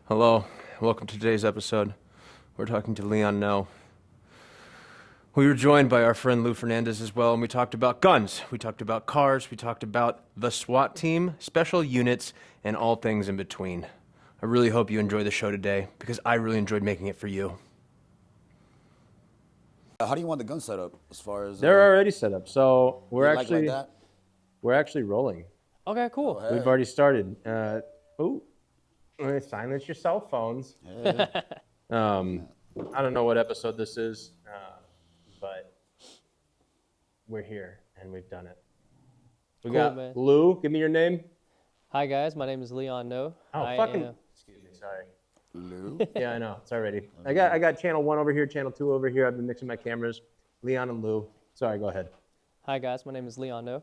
Hello, welcome to today's episode. We're talking to Leon Ngo. We were joined by our friend Lou Fernandez as well, and we talked about guns, we talked about cars, we talked about the SWAT team, special units, and all things in between. I really hope you enjoy the show today, because I really enjoyed making it for you. How do you want the gun set up as far as... They're already set up, so we're like actually rolling. Okay, cool. Hey. We've already started. Silence your cell phones. Yeah. I don't know what episode this is, but we're here and we've done it. We Cool, got man. Lou. Give me your name. Hi guys, my name is Leon Ngo. Excuse me, sorry. Lou? Yeah, I know. It's already. I got channel 1 over here, channel 2 over here. I've been mixing my cameras. Leon and Lou. Sorry, go ahead. Hi guys, my name is Leon Ngo.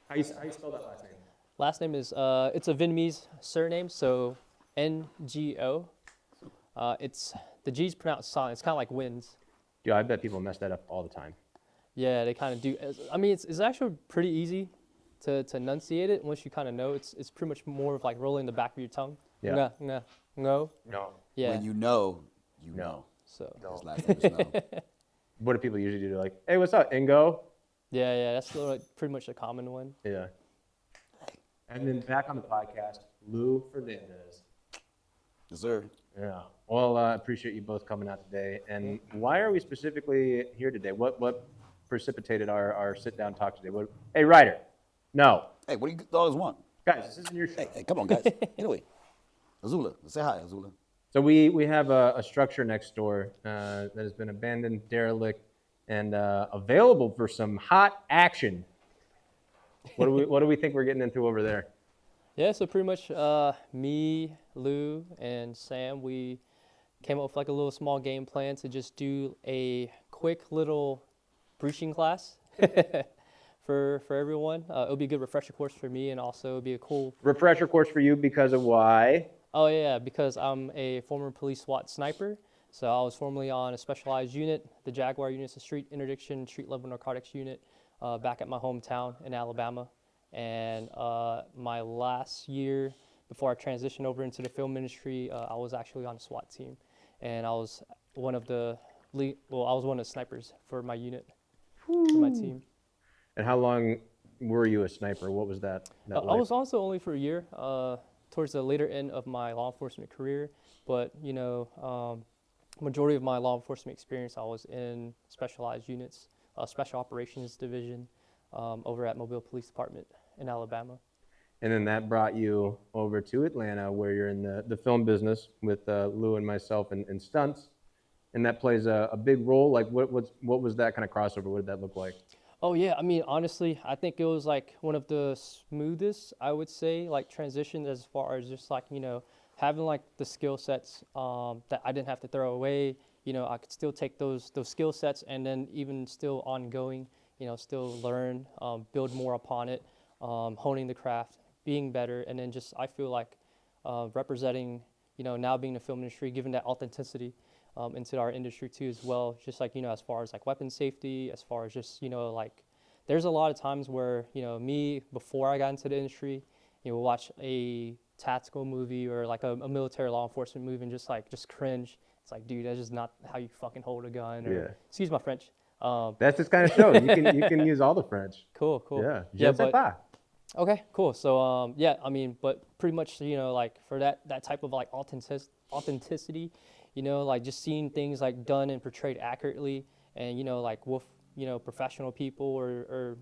How you spell that last name? Last name is it's a Vietnamese surname, so Ngo. It's the G's pronounced silent. It's kind of like winds. Yeah, I bet people mess that up all the time. Yeah, they kind of do. I mean, it's actually pretty easy to enunciate it once you kind of know. It's pretty much more of like rolling the back of your tongue. Yeah. Ngo. No. Yeah. When you know, you know. So. No. His last name is Ngo. What do people usually do? They're like, hey, what's up, Ngo? Yeah, that's like pretty much a common one. Yeah. And then back on the podcast, Lou Fernandez. Yes, sir. Yeah. Well, I appreciate you both coming out today. And why are we specifically here today? What precipitated our sit-down talk today? Hey, Ryder. No. Hey, what do you dogs want? Guys, this isn't your show. Hey, come on, guys. Anyway, Azula, say hi, Azula. So we have a structure next door that has been abandoned, derelict, and available for some hot action. What do we think we're getting into over there? Yeah, so pretty much me, Lou, and Sam, we came up with like a little small game plan to just do a quick little breaching class for everyone. It'll be a good refresher course for me, and also it'll be a cool... Refresher course for you because of why? Oh yeah, because I'm a former police SWAT sniper. So I was formerly on a specialized unit, the Jaguar unit, a street interdiction, street level narcotics unit, back at my hometown in Alabama. And my last year before I transitioned over into the film industry, I was actually on a SWAT team, and I was one of the snipers for my unit, for my team. And how long were you a sniper? What was that I was also only for a year, towards the later end of my law enforcement career. But majority of my law enforcement experience, I was in specialized units, special operations division, over at Mobile Police Department in Alabama. And then that brought you over to Atlanta, where you're in the film business with Lou and myself and stunts, and that plays a big role. Like, what was that kind of crossover? What did that look like? Oh yeah, I mean, honestly, I think it was like one of the smoothest, I would say, like transitions as far as just like, having like the skill sets that I didn't have to throw away. I could still take those skill sets and then even still ongoing, still learn, build more upon it, honing the craft, being better, and then just I feel like representing, now being in the film industry, giving that authenticity into our industry too as well. Just like, as far as like weapon safety, as far as just, like there's a lot of times where, me before I got into the industry, watch a tactical movie or like a military law enforcement movie and just cringe. It's like, dude, that's just not how you fucking hold a gun. Or, Yeah. Excuse my French. That's this kind of show. You can use all the French. Cool. Yeah. Yeah, Je sais pas. Okay, cool. So yeah, I mean, but pretty much, like for that type of like authenticity, like just seeing things like done and portrayed accurately, and like with professional people or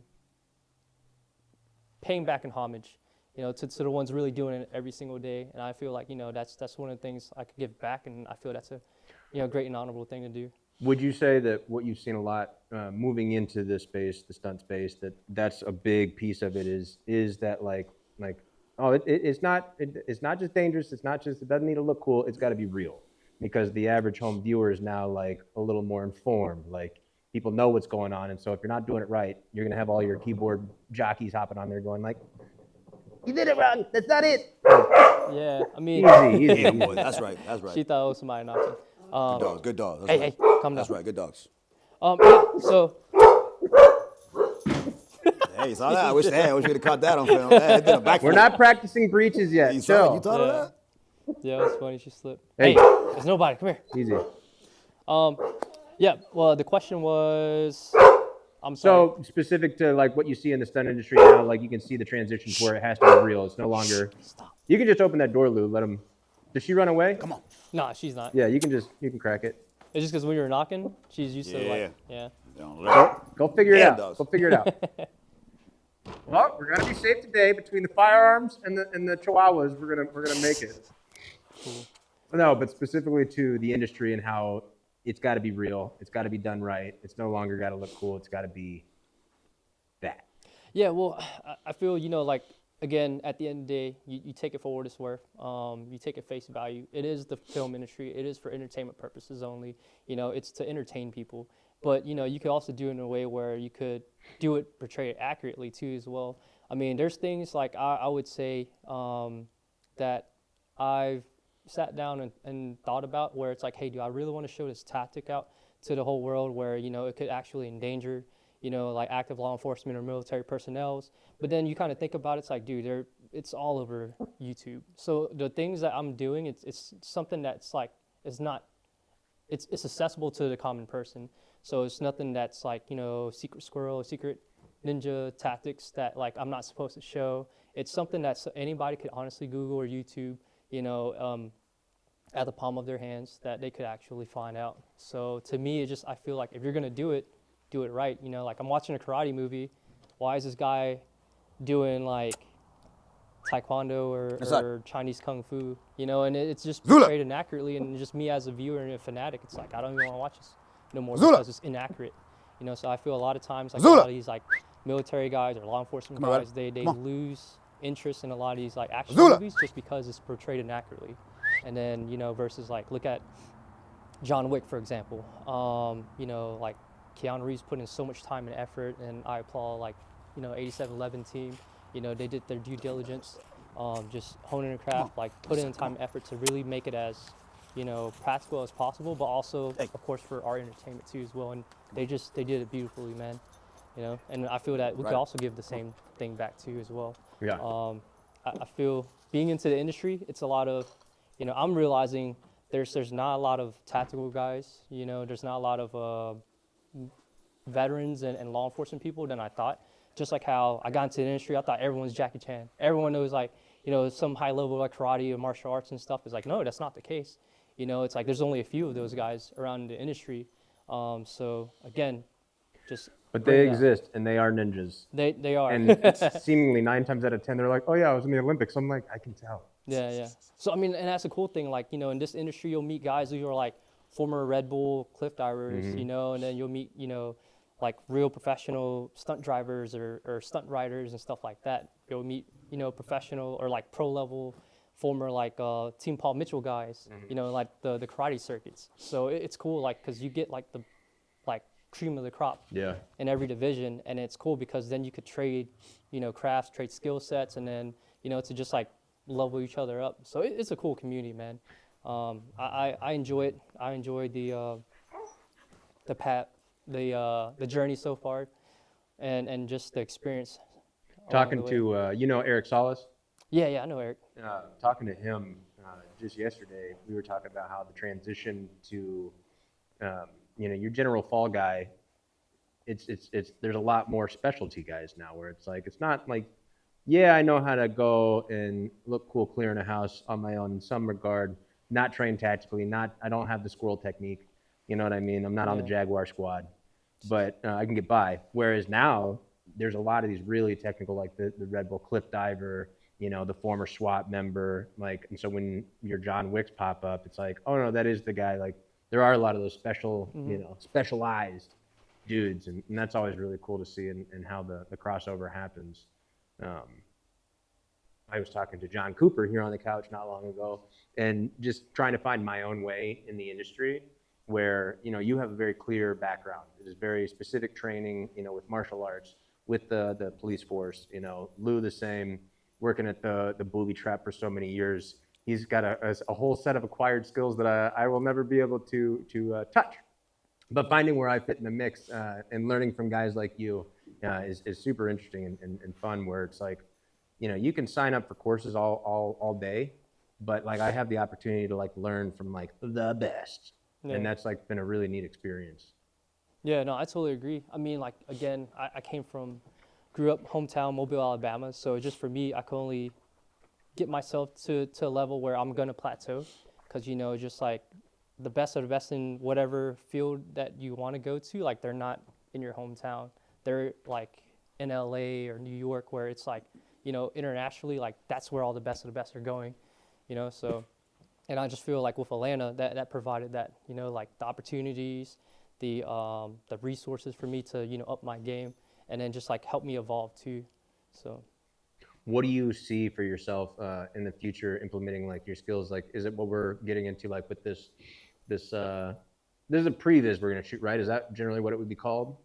paying back in homage, to the ones really doing it every single day. And I feel like that's one of the things I could give back, and I feel that's a great and honorable thing to do. Would you say that what you've seen a lot moving into this space, the stunt space, that's a big piece of it is that like it's not just dangerous, it doesn't need to look cool, it's got to be real, because the average home viewer is now like a little more informed, like people know what's going on, and so if you're not doing it right, you're gonna have all your keyboard jockeys hopping on there going like, you did it wrong, that's not it. Yeah, I mean, Easy. Yeah, boy, that's right. she thought it was somebody knocking. Good dogs. Hey, calm down. That's right, good dogs. Yeah, so Hey, saw that? I wish we could have caught that on film. Hey, it did a backflip. We're not practicing breaches yet. You saw it? Chill. You thought of that? Yeah, it was funny. She slipped. Hey. Hey, there's nobody. Come here. Easy. Yeah. Well, the question was, I'm sorry. So specific to like what you see in the stunt industry now, like you can see the transitions where it has to be real. It's no longer. Stop. You can just open that door, Lou. Let him. Does she run away? Come on. Nah, she's not. Yeah, you can crack it. It's just because when you were knocking, she's used to Yeah. like, yeah. Don't let Go figure it Yeah, it out. does. Go figure it out. Well, we're gonna be safe today between the firearms and the chihuahuas. We're gonna make it. Cool. No, but specifically to the industry and how it's got to be real. It's got to be done right. It's no longer got to look cool. It's got to be that. Yeah, well, I feel, like, again, at the end of the day, you take it for what it's worth. You take it face value. It is the film industry. It is for entertainment purposes only. It's to entertain people. But, you could also do it in a way where you could do it, portray it accurately, too, as well. I mean, there's things like I would say that I've sat down and thought about where it's like, hey, do I really want to show this tactic out to the whole world where, it could actually endanger, like active law enforcement or military personnel. But then you kind of think about it, it's like, dude, it's all over YouTube. So the things that I'm doing, it's something that's like, it's accessible to the common person. So it's nothing that's like, secret squirrel, secret ninja tactics that like I'm not supposed to show. It's something that anybody could honestly Google or YouTube, at the palm of their hands that they could actually find out. So to me, I feel like if you're gonna do it right. Like I'm watching a karate movie. Why is this guy doing like taekwondo or Chinese kung fu? And it's just portrayed inaccurately, and just me as a viewer and a fanatic, it's like I don't even want to watch this no more because it's inaccurate. So I feel a lot of times like a lot of these like military guys or law enforcement guys, they lose interest in a lot of these like action movies just because it's portrayed inaccurately. And then, versus like, look at John Wick, for example. Like Keanu Reeves put in so much time and effort, and I applaud like, 8711 team. They did their due diligence, just honing their craft, like put in time and effort to really make it as, practical as possible, but also, of course, for our entertainment too as well. And they did it beautifully, man. And I feel that we could also give the same thing back too as well. Yeah. I feel being into the industry, it's a lot of, I'm realizing there's not a lot of tactical guys, there's not a lot of veterans and law enforcement people than I thought. Just like how I got into the industry, I thought everyone's Jackie Chan. Everyone knows like, some high level like karate or martial arts and stuff. It's like, no, that's not the case. It's like there's only a few of those guys around the industry. So again, just. But they exist, and they are ninjas. They are. And it's seemingly 9 times out of 10, they're like, oh yeah, I was in the Olympics. I'm like, I can tell. Yeah. So, I mean, and that's a cool thing. Like, in this industry, you'll meet guys who are like former Red Bull cliff divers, and then you'll meet, like real professional stunt drivers or stunt riders and stuff like that. You'll meet, professional or like pro level former like Team Paul Mitchell guys, like the karate circuits. So it's cool, like, because you get like the cream of the crop in every division, and it's cool because then you could trade, crafts, trade skill sets, and then, to just like level each other up. So it's a cool community, man. I enjoy it. I enjoy the journey so far, and just the experience. Talking to Eric Salas. Yeah, I know Eric. Talking to him just yesterday, we were talking about how the transition to your general fall guy. It's there's a lot more specialty guys now where it's like it's not like, yeah, I know how to go and look cool clearing a house on my own in some regard, not trained tactically, I don't have the squirrel technique, you know what I mean? I'm not on the Jaguar squad, but I can get by. Whereas now there's a lot of these really technical, like the Red Bull cliff diver, the former SWAT member, like, and so when your John Wicks pop up, it's like, oh no, that is the guy. Like there are a lot of those special, specialized dudes, and that's always really cool to see and how the crossover happens. I was talking to John Cooper here on the couch not long ago, and just trying to find my own way in the industry where, you have a very clear background. It is very specific training, with martial arts, with the police force, Lou the same, working at the booby trap for so many years. He's got a whole set of acquired skills that I will never be able to touch. But finding where I fit in the mix and learning from guys like you is super interesting and fun, where it's like, you can sign up for courses all day, but like I have the opportunity to like learn from like the best, Yeah. and that's like been a really neat experience. Yeah, no, I totally agree. I mean, like, again, I grew up hometown, Mobile, Alabama. So just for me, I could only get myself to a level where I'm going to plateau. Because, you know, just like the best of the best in whatever field that you want to go to, like, they're not in your hometown. They're like in LA or New York, where it's like, you know, internationally, like, that's where all the best of the best are going, you know? So, and I just feel like with Atlanta, that provided that, you know, like the opportunities, the resources for me to, you know, up my game, and then just like help me evolve too. So What do you see for yourself in the future implementing like your skills? Like, is it what we're getting into like with this this is a previs we're gonna shoot, right? Is that generally what it would be called?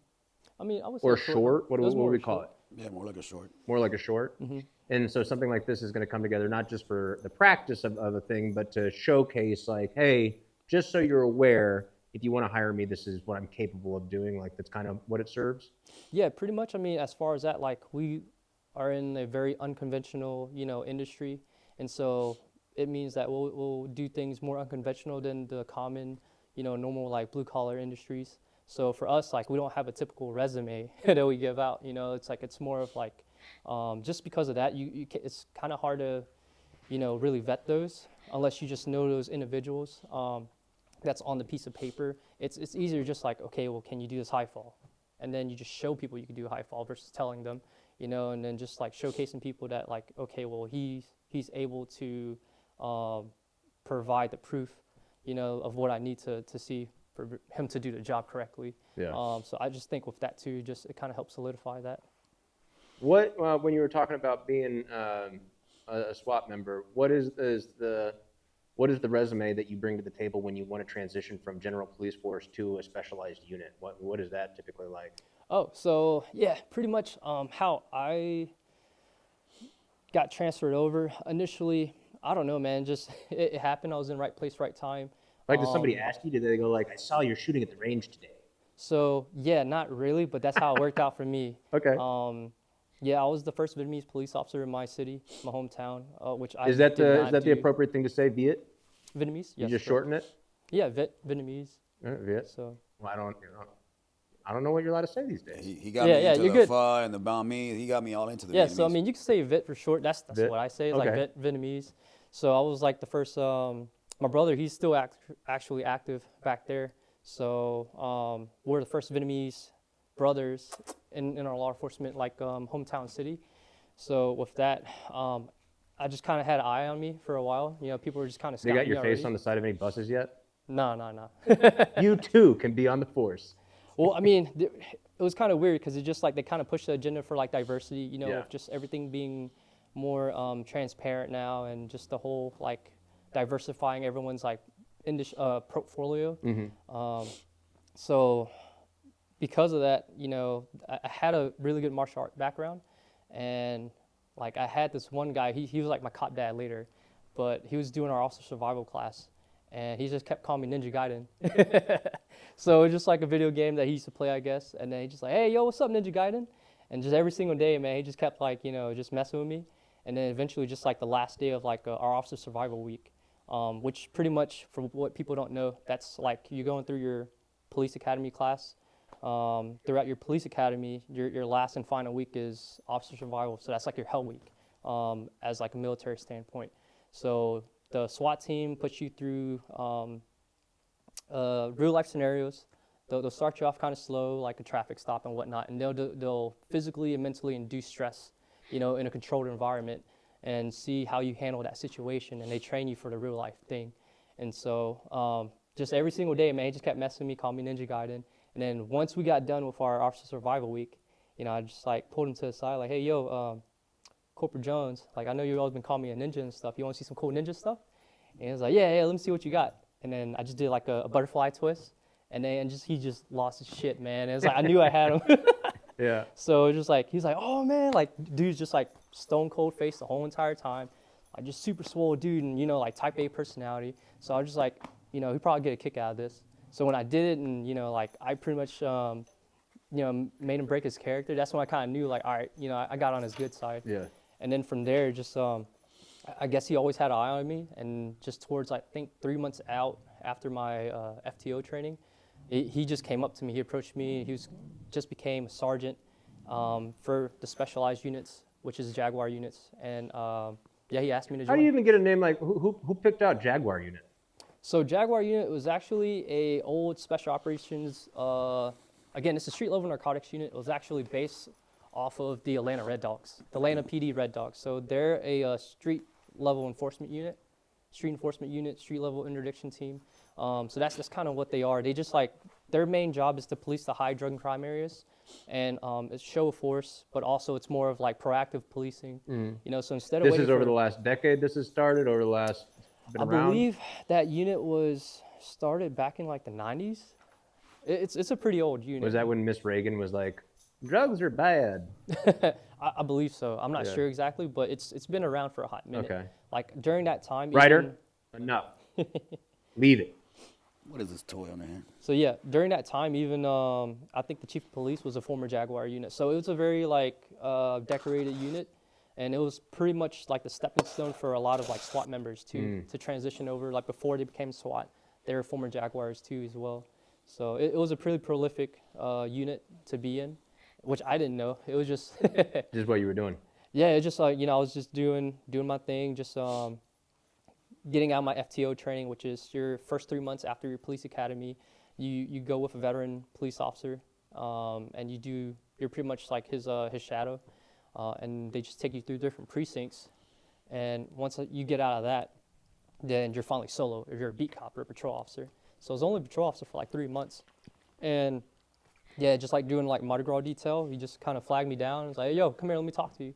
I mean, I would say Or short? What it was would more we of a call short. it? Yeah, more like a short. More like a short? And so something like this is going to come together not just for the practice of a thing, but to showcase like, hey, just so you're aware, if you want to hire me, this is what I'm capable of doing. Like that's kind of what it serves. Yeah, pretty much. I mean, as far as that, like we are in a very unconventional, you know, industry, and so it means that we'll do things more unconventional than the common, you know, normal like blue collar industries. So for us, like we don't have a typical resume that we give out. You know, it's like it's more of like just because of that, it's kind of hard to, you know, really vet those unless you just know those individuals. That's on the piece of paper. It's easier just like, okay, well, can you do this high fall? And then you just show people you can do a high fall versus telling them, you know, and then just like showcasing people that like, okay, well, he's able to provide the proof, you know, of what I need to see for him to do the job correctly. Yeah. So I just think with that too, just it kind of helps solidify that. What when you were talking about being a SWAT member, what is the resume that you bring to the table when you want to transition from general police force to a specialized unit? What is that typically like? Oh, so yeah, pretty much how I got transferred over initially. I don't know, man. Just it happened. I was in right place, right time. Like, did somebody ask you? Did they go like, "I saw you're shooting at the range today"? So yeah, not really, but that's how it worked out for me. Okay. Yeah, I was the first Vietnamese police officer in my city, my hometown, which I Is that did not the do. appropriate thing to say? Viet? Vietnamese? You Yes. just correct. shorten it? Yeah, Vietnamese. Viet. So Well, I don't know what you're allowed to say these days. He got Yeah, me yeah, into you're the good. pho and the banh mi. He got me all into the yeah, Vietnamese. so I mean, you can say Vit for short. That's Vit? what I say. It's Okay. like Vietnamese. So I was like the first. My brother, he's still actually active back there. So we're the first Vietnamese brothers in our law enforcement like hometown city. So with that, I just kind of had an eye on me for a while. You know, people were just kind of They scouting got your me face already. on the side of any buses yet? No. You too can be on the force. Well, I mean, it was kind of weird because it just like they kind of pushed the agenda for like diversity, you know, Yeah. of just everything being more transparent now and just the whole like diversifying everyone's like portfolio. So because of that, you know, I had a really good martial art background, and like I had this one guy, he was like my cop dad later, but he was doing our officer survival class, and he just kept calling me Ninja Gaiden. So it's just like a video game that he used to play, I guess. And then he just like, hey, yo, what's up, Ninja Gaiden? And just every single day, man, he just kept like, you know, just messing with me. And then eventually just like the last day of like our officer survival week, which pretty much for what people don't know, that's like you going through your police academy class. Throughout your police academy, your last and final week is officer survival. So that's like your hell week as like a military standpoint. So the SWAT team puts you through real life scenarios. They'll start you off kind of slow, like a traffic stop and whatnot, and they'll physically and mentally induce stress, you know, in a controlled environment, and see how you handle that situation. And they train you for the real life thing. And so just every single day, man, he just kept messing with me, calling me Ninja Gaiden. And then once we got done with our officer survival week, you know, I just like pulled him to the side, like, hey, yo, Corporal Jones, like I know you've always been calling me a ninja and stuff. You want to see some cool ninja stuff? And he was like, yeah, let me see what you got. And then I just did like a butterfly twist, and then he just lost his shit, man. It was like I knew I had him. Yeah. So it was just like he's like, oh man, like dude's just like stone cold face the whole entire time, like just super swole dude, and you know like type A personality. So I was just like, you know, he'd probably get a kick out of this. So when I did it, and you know, like I pretty much, you know, made him break his character. That's when I kind of knew, like, all right, you know, I got on his good side. Yeah. And then from there, just I guess he always had an eye on me, and just towards I think 3 months out after my FTO training, he just came up to me. He approached me. Just became a sergeant for the specialized units, which is Jaguar units, and yeah, he asked me to join. How do you even get a name like who picked out Jaguar unit? So Jaguar unit was actually a old special operations. Again, it's a street level narcotics unit. It was actually based off of the Atlanta Red Dogs, the Atlanta PD Red Dogs. So they're a street level enforcement unit, street level interdiction team. So that's kind of what they are. They just like, their main job is to police the high drug and crime areas, and it's show of force, but also it's more of like proactive policing. You know, so instead of This is over the last decade. This has started over the last. Been I around? believe that unit was started back in like the 90s. It's a pretty old unit. Was that when Miss Reagan was like, drugs are bad? I believe so. I'm not Yeah. sure exactly, but it's been around for a hot minute. Okay. Like during that time. Ryder, enough. Leave it. What is this toy on the hand? So yeah, during that time, even I think the chief of police was a former Jaguar unit. So it was a very like decorated unit, and it was pretty much like the stepping stone for a lot of like SWAT members too to transition over. Like before they became SWAT, they were former Jaguars too as well. So it was a pretty prolific unit to be in, which I didn't know. It was just This is what you were doing. yeah, it's just like, you know, I was just doing my thing, just getting out my FTO training, which is your first 3 months after your police academy. You go with a veteran police officer, and you're pretty much like his shadow, and they just take you through different precincts. And once you get out of that, then you're finally solo, if you're a beat cop or a patrol officer. So I was only a patrol officer for like 3 months, and yeah, just like doing like Mardi Gras detail, he just kind of flagged me down and was like, hey, yo, come here, let me talk to you.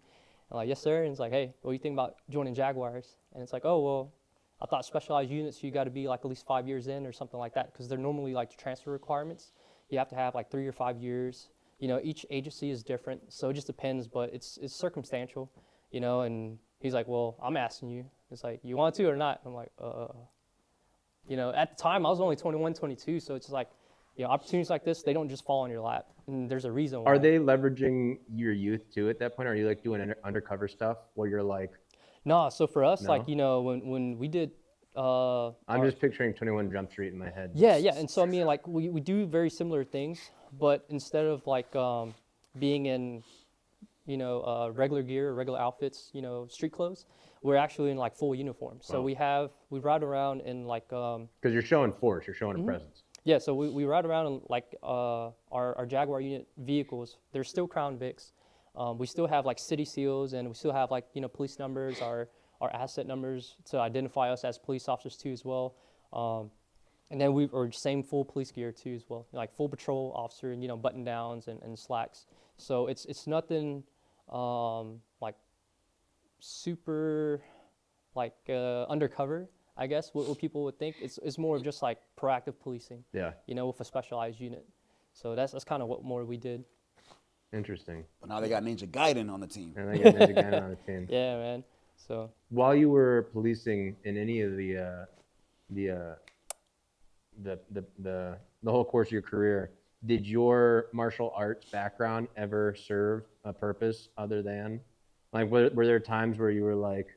I'm like, yes, sir. And it's like, hey, what do you think about joining Jaguars? And it's like, oh, well, I thought specialized units, you got to be like at least 5 years in or something like that, because they're normally like transfer requirements. You have to have like 3 or 5 years. You know, each agency is different, so it just depends, but it's circumstantial, you know. And he's like, well, I'm asking you. It's like, you want to or not? I'm like, you know, at the time I was only 21, 22, so it's like, you know, opportunities like this, they don't just fall on your lap, and there's a reason why. Are they leveraging your youth too at that point? Are you like doing undercover stuff where you're like? No, so for us, No? like, you know, when we did, I'm just picturing 21 Jump Street in my head. yeah, and so I mean, like, we do very similar things, but instead of like being in, you know, regular gear, regular outfits, you know, street clothes, we're actually in like full uniform. So Wow. we ride around in like Because you're showing force, you're showing a presence. yeah, so we ride around in like our Jaguar unit vehicles. They're still Crown Vics. We still have like city seals, and we still have like, you know, police numbers, our asset numbers to identify us as police officers too as well. And then or same full police gear too as well, like full patrol officer, and, you know, button downs and slacks. So it's nothing like super like undercover, I guess, what people would think. It's more of just like proactive policing, Yeah, you know, with a specialized unit. So that's kind of what more we did. interesting. But now they got Ninja Gaiden on the team. And I got Ninja Gaiden on the team. Yeah, man. So While you were policing in any of the whole course of your career, did your martial arts background ever serve a purpose other than, like, were there times where you were like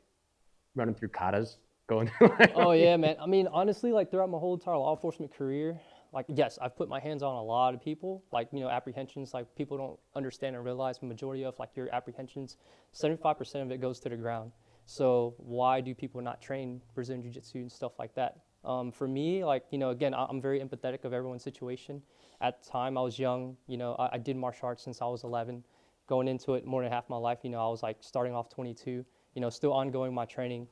running through katas, going through like, oh yeah, man. I mean, honestly, like throughout my whole entire law enforcement career, like, yes, I've put my hands on a lot of people, like, you know, apprehensions. Like, people don't understand and realize the majority of like your apprehensions, 75% of it goes to the ground. So why do people not train Brazilian Jiu-Jitsu and stuff like that? For me, like, you know, again, I'm very empathetic of everyone's situation. At the time, I was young. You know, I did martial arts since I was 11. Going into it more than half my life, you know, I was like starting off 22. You know, still ongoing my training.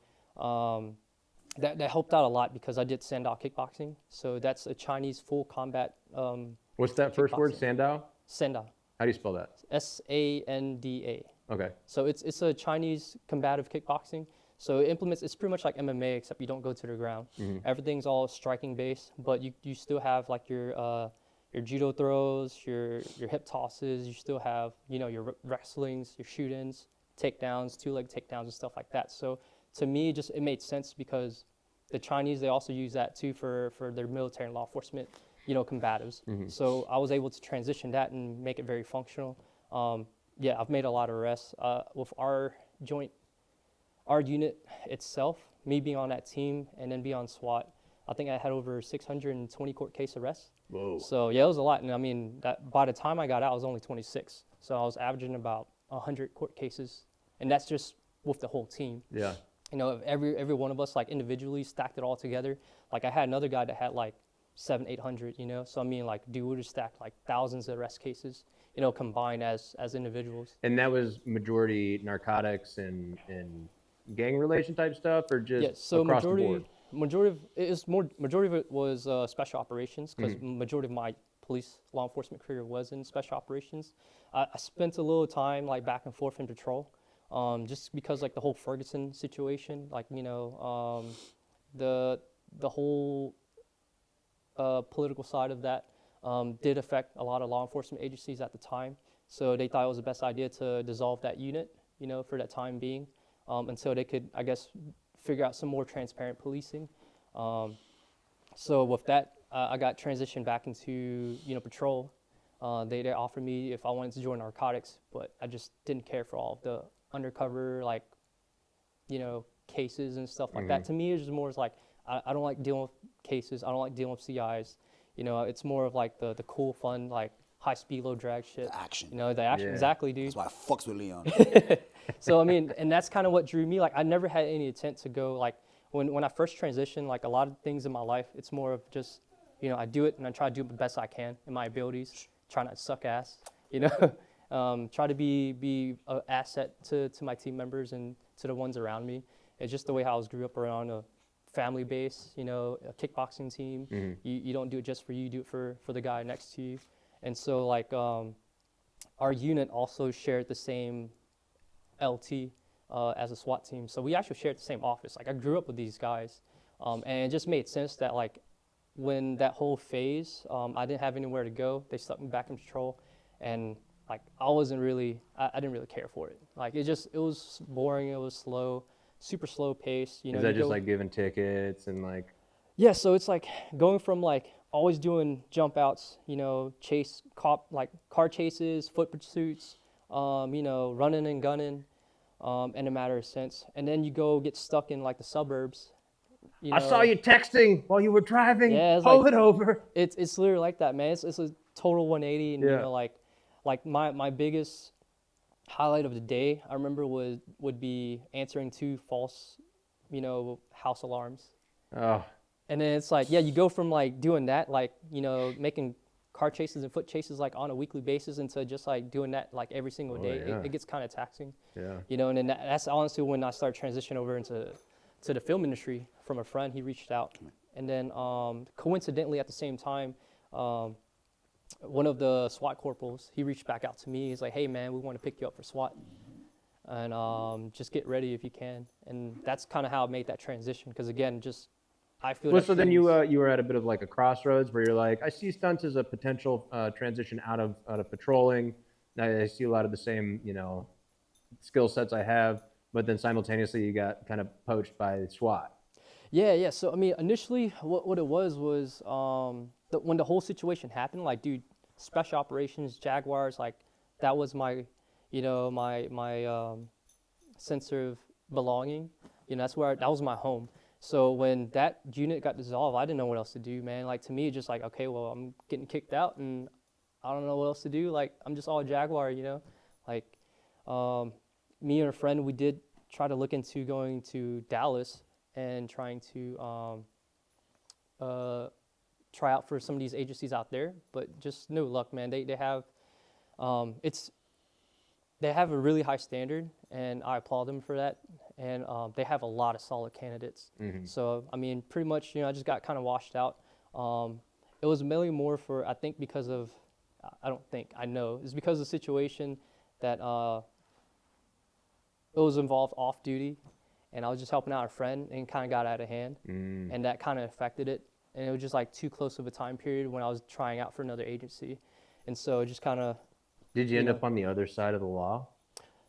That helped out a lot because I did Sandao kickboxing. So that's a Chinese full combat. What's that first word? Kickboxing. Sandao? Sanda, How do you spell that? Sanda. Okay. So it's a Chinese combative kickboxing. So it's pretty much like MMA, except you don't go to the ground. Everything's all striking based, but you still have like your judo throws, your hip tosses. You still have, you know, your wrestlings, your shoot-ins, takedowns, two-leg takedowns, and stuff like that. So to me, it made sense because the Chinese, they also use that too for their military and law enforcement, you know, combatives. So I was able to transition that and make it very functional. Yeah, I've made a lot of arrests with our joint our unit itself, me being on that team and then being on SWAT, I think I had over 620 court case arrests. Whoa. So yeah, it was a lot. And I mean, that by the time I got out, I was only 26. So I was averaging about 100 court cases, and that's just with the whole team. Yeah. You know, if every one of us like individually stacked it all together. Like I had another guy that had like 700-800. You know, so I mean, like dude would have stacked like thousands of arrest cases. You know, combined as individuals. And that was majority narcotics and gang relation type stuff, or just So across the board? majority of it was special operations, because majority of my law enforcement career was in special operations. I spent a little time like back and forth in patrol, just because like the whole Ferguson situation, like you know, the whole political side of that did affect a lot of law enforcement agencies at the time. So they thought it was the best idea to dissolve that unit, you know, for that time being, until they could, I guess, figure out some more transparent policing. So with that, I got transitioned back into, you know, patrol. They offered me if I wanted to join narcotics, but I just didn't care for all of the undercover, like, you know, cases and stuff like that. To me, it's just more like, I don't like dealing with cases. I don't like dealing with CIs. You know, it's more of like the cool, fun, like high speed, low drag shit. The action. You know, the action. Yeah. Exactly, dude. That's why I fucks with Leon. So, I mean, and that's kind of what drew me. Like, I never had any intent to go, like, when I first transitioned, like a lot of things in my life, it's more of just, you know, I do it and I try to do the best I can in my abilities. Try not to suck ass, you know. Try to be an asset to my team members and to the ones around me. It's just the way how I was grew up around a family base, you know, a kickboxing team. You don't do it just for you do it for the guy next to you. And so, like, our unit also shared the same LT as a SWAT team. So we actually shared the same office. Like, I grew up with these guys. And it just made sense that, like, when that whole phase, I didn't have anywhere to go. They stuck me back in patrol. And, like, I didn't really care for it. Like, it was boring. It was slow, super slow pace. You know, Is that just like giving tickets and like? Yeah, so it's like going from like always doing jump outs, you know, car chases, foot pursuits, you know, running and gunning, in a matter of sense. And then you go get stuck in like the suburbs. You I know. saw you texting while you were driving. Yeah, it's Pull like- it over. It's literally like that, man. It's a total 180, and you Yeah. know, like my biggest highlight of the day I remember would be answering 2 false, you know, house alarms. Oh, And then it's like, yeah, you go from like doing that, like, you know, making car chases and foot chases like on a weekly basis into just like doing that like every single day. yeah. It gets kind of taxing, yeah. you know. And then that's honestly when I started transitioning over into the film industry from a friend. He reached out, and then coincidentally at the same time, one of the SWAT corporals, he reached back out to me. He's like, hey man, we want to pick you up for SWAT, and just get ready if you can. And that's kind of how I made that transition, because again, just I feel. Well, that so then you things- you were at a bit of like a crossroads where you're like, I see stunts as a potential transition out of patrolling. I see a lot of the same, you know, skill sets I have, but then simultaneously you got kind of poached by SWAT. Yeah. So I mean, initially, what it was when the whole situation happened, like, dude, special operations, Jaguars, like, that was my, you know, my sense of belonging. You know, that was my home. So when that unit got dissolved, I didn't know what else to do, man. Like, to me, it's just like, okay, well, I'm getting kicked out, and I don't know what else to do. Like, I'm just all Jaguar, you know. Like, me and a friend, we did try to look into going to Dallas and trying to try out for some of these agencies out there, but just no luck, man. They have they have a really high standard, and I applaud them for that. And they have a lot of solid candidates. So I mean, pretty much, you know, I just got kind of washed out. It was mainly more for, I think, because of, I know it's because of the situation that it was involved off duty, and I was just helping out a friend, and kind of got out of hand, and that kind of affected it. And it was just like too close of a time period when I was trying out for another agency, and so it just kind of. Did you end know. up on the other side of the law?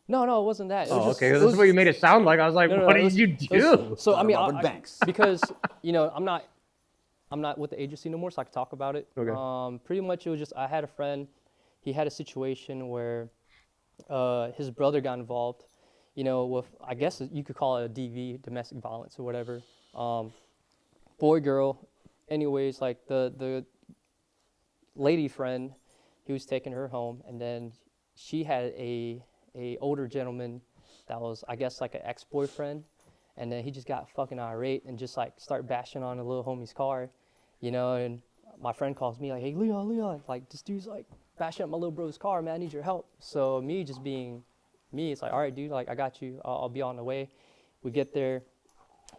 No, it wasn't that. It was Oh, just, okay. it That's was- what you made it sound like. I was like, No, what it did was- you it do? was- So I mean, Robert Banks. because you know, I'm not with the agency no more, so I can talk about it. Okay. Pretty much, it was just I had a friend. He had a situation where his brother got involved. you know, with, I guess you could call it a DV, domestic violence or whatever. Boy, girl, anyways, like the lady friend, he was taking her home, and then she had a older gentleman that was, I guess, like an ex-boyfriend, and then he just got fucking irate and just like start bashing on the little homie's car, you know, and my friend calls me like, hey, Leon, like this dude's like bashing up my little bro's car, man, I need your help. So me just being me, it's like, all right, dude, like I got you, I'll be on the way. We get there,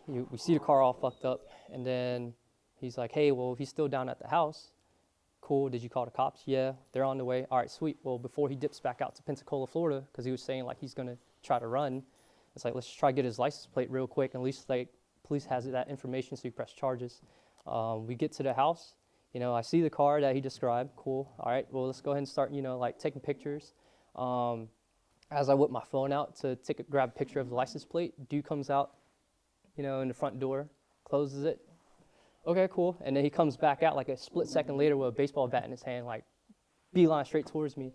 we see the car all fucked up, and then he's like, hey, well, if he's still down at the house, cool, did you call the cops? Yeah, they're on the way. All right, sweet. Well, before he dips back out to Pensacola, Florida, because he was saying like he's gonna try to run, it's like, let's try to get his license plate real quick, and at least like police has that information so you press charges. We get to the house, you know, I see the car that he described, cool. All right, well, let's go ahead and start, you know, like taking pictures. As I whip my phone out to grab a picture of the license plate, dude comes out, you know, in the front door, closes it. Okay, cool. And then he comes back out like a split second later with a baseball bat in his hand, like beeline straight towards me.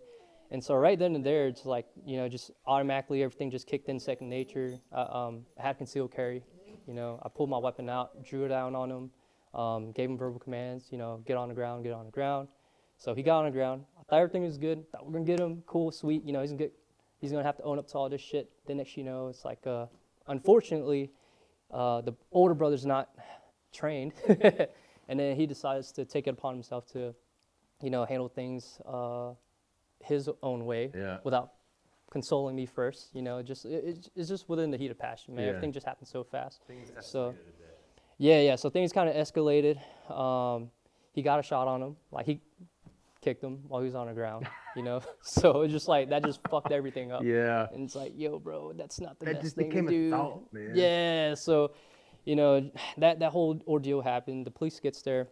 And so right then and there, it's like, you know, just automatically everything just kicked in second nature. I had concealed carry, you know, I pulled my weapon out, drew it down on him, gave him verbal commands, you know, get on the ground, get on the ground. So he got on the ground. I thought everything was good. Thought we're gonna get him, cool, sweet. You know, he's gonna have to own up to all this shit. Then next you know, it's like, unfortunately, the older brother's not trained, and then he decides to take it upon himself to, you know, handle things his own way without consoling me first. You know, it's just within the heat of passion, man. Everything just happened so fast. So yeah. So things kind of escalated. He got a shot on him, like he kicked him while he was on the ground. You know, so it's just like that just fucked everything up. Yeah. And it's like, yo, bro, that's not the That best just thing became to do. a thought, man. Yeah. So, you know, that whole ordeal happened. The police gets there,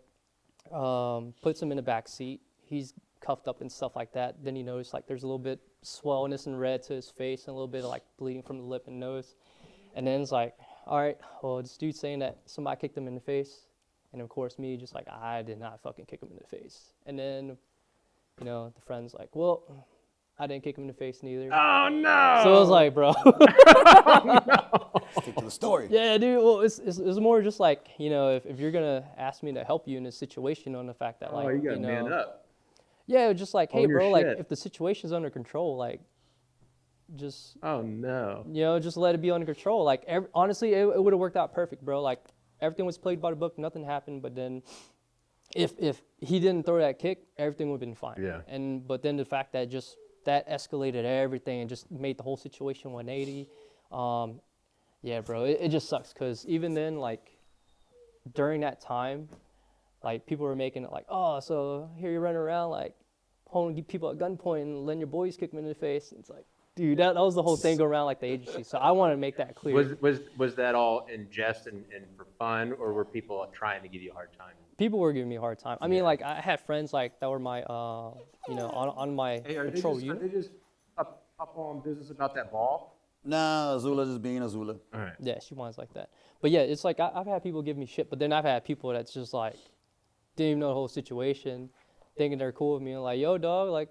puts him in the back seat. He's cuffed up and stuff like that. Then he noticed like there's a little bit swellness and red to his face and a little bit of like bleeding from the lip and nose. And then it's like, all right, well, this dude's saying that somebody kicked him in the face. And of course me just like, I did not fucking kick him in the face. And then, you know, the friend's like, well, I didn't kick him in the face neither. Oh no! So it was like, bro. Stick to the story. Yeah, dude. Well, it's more just like, you know, if you're gonna ask me to help you in a situation, on the fact that like, you gotta know, man up. yeah, just like, hey, Own your bro, like shit. if the situation's under control, like, just Oh no! you know, just let it be under control. Like, honestly, it would have worked out perfect, bro. Like everything was played by the book, nothing happened. But then, if he didn't throw that kick, everything would have been fine. Yeah. But then the fact that that escalated everything and just made the whole situation 180. Yeah, bro, it just sucks because even then, like, during that time, like, people were making it like, oh, so here you're running around, like, holding people at gunpoint and letting your boys kick them in the face. It's like, dude, that was the whole thing going around, like, the agency. So I want to make that clear. Was that all in jest and for fun, or were people trying to give you a hard time? People were giving me a hard time. I mean, like, I had friends, like, that were my, you know, on my patrol unit. Are they just up on business about that ball? Nah, Azula just being Azula. All right. Yeah, she wants like that. But yeah, it's like I've had people give me shit, but then I've had people that's just like didn't even know the whole situation, thinking they're cool with me and like, yo, dog, like,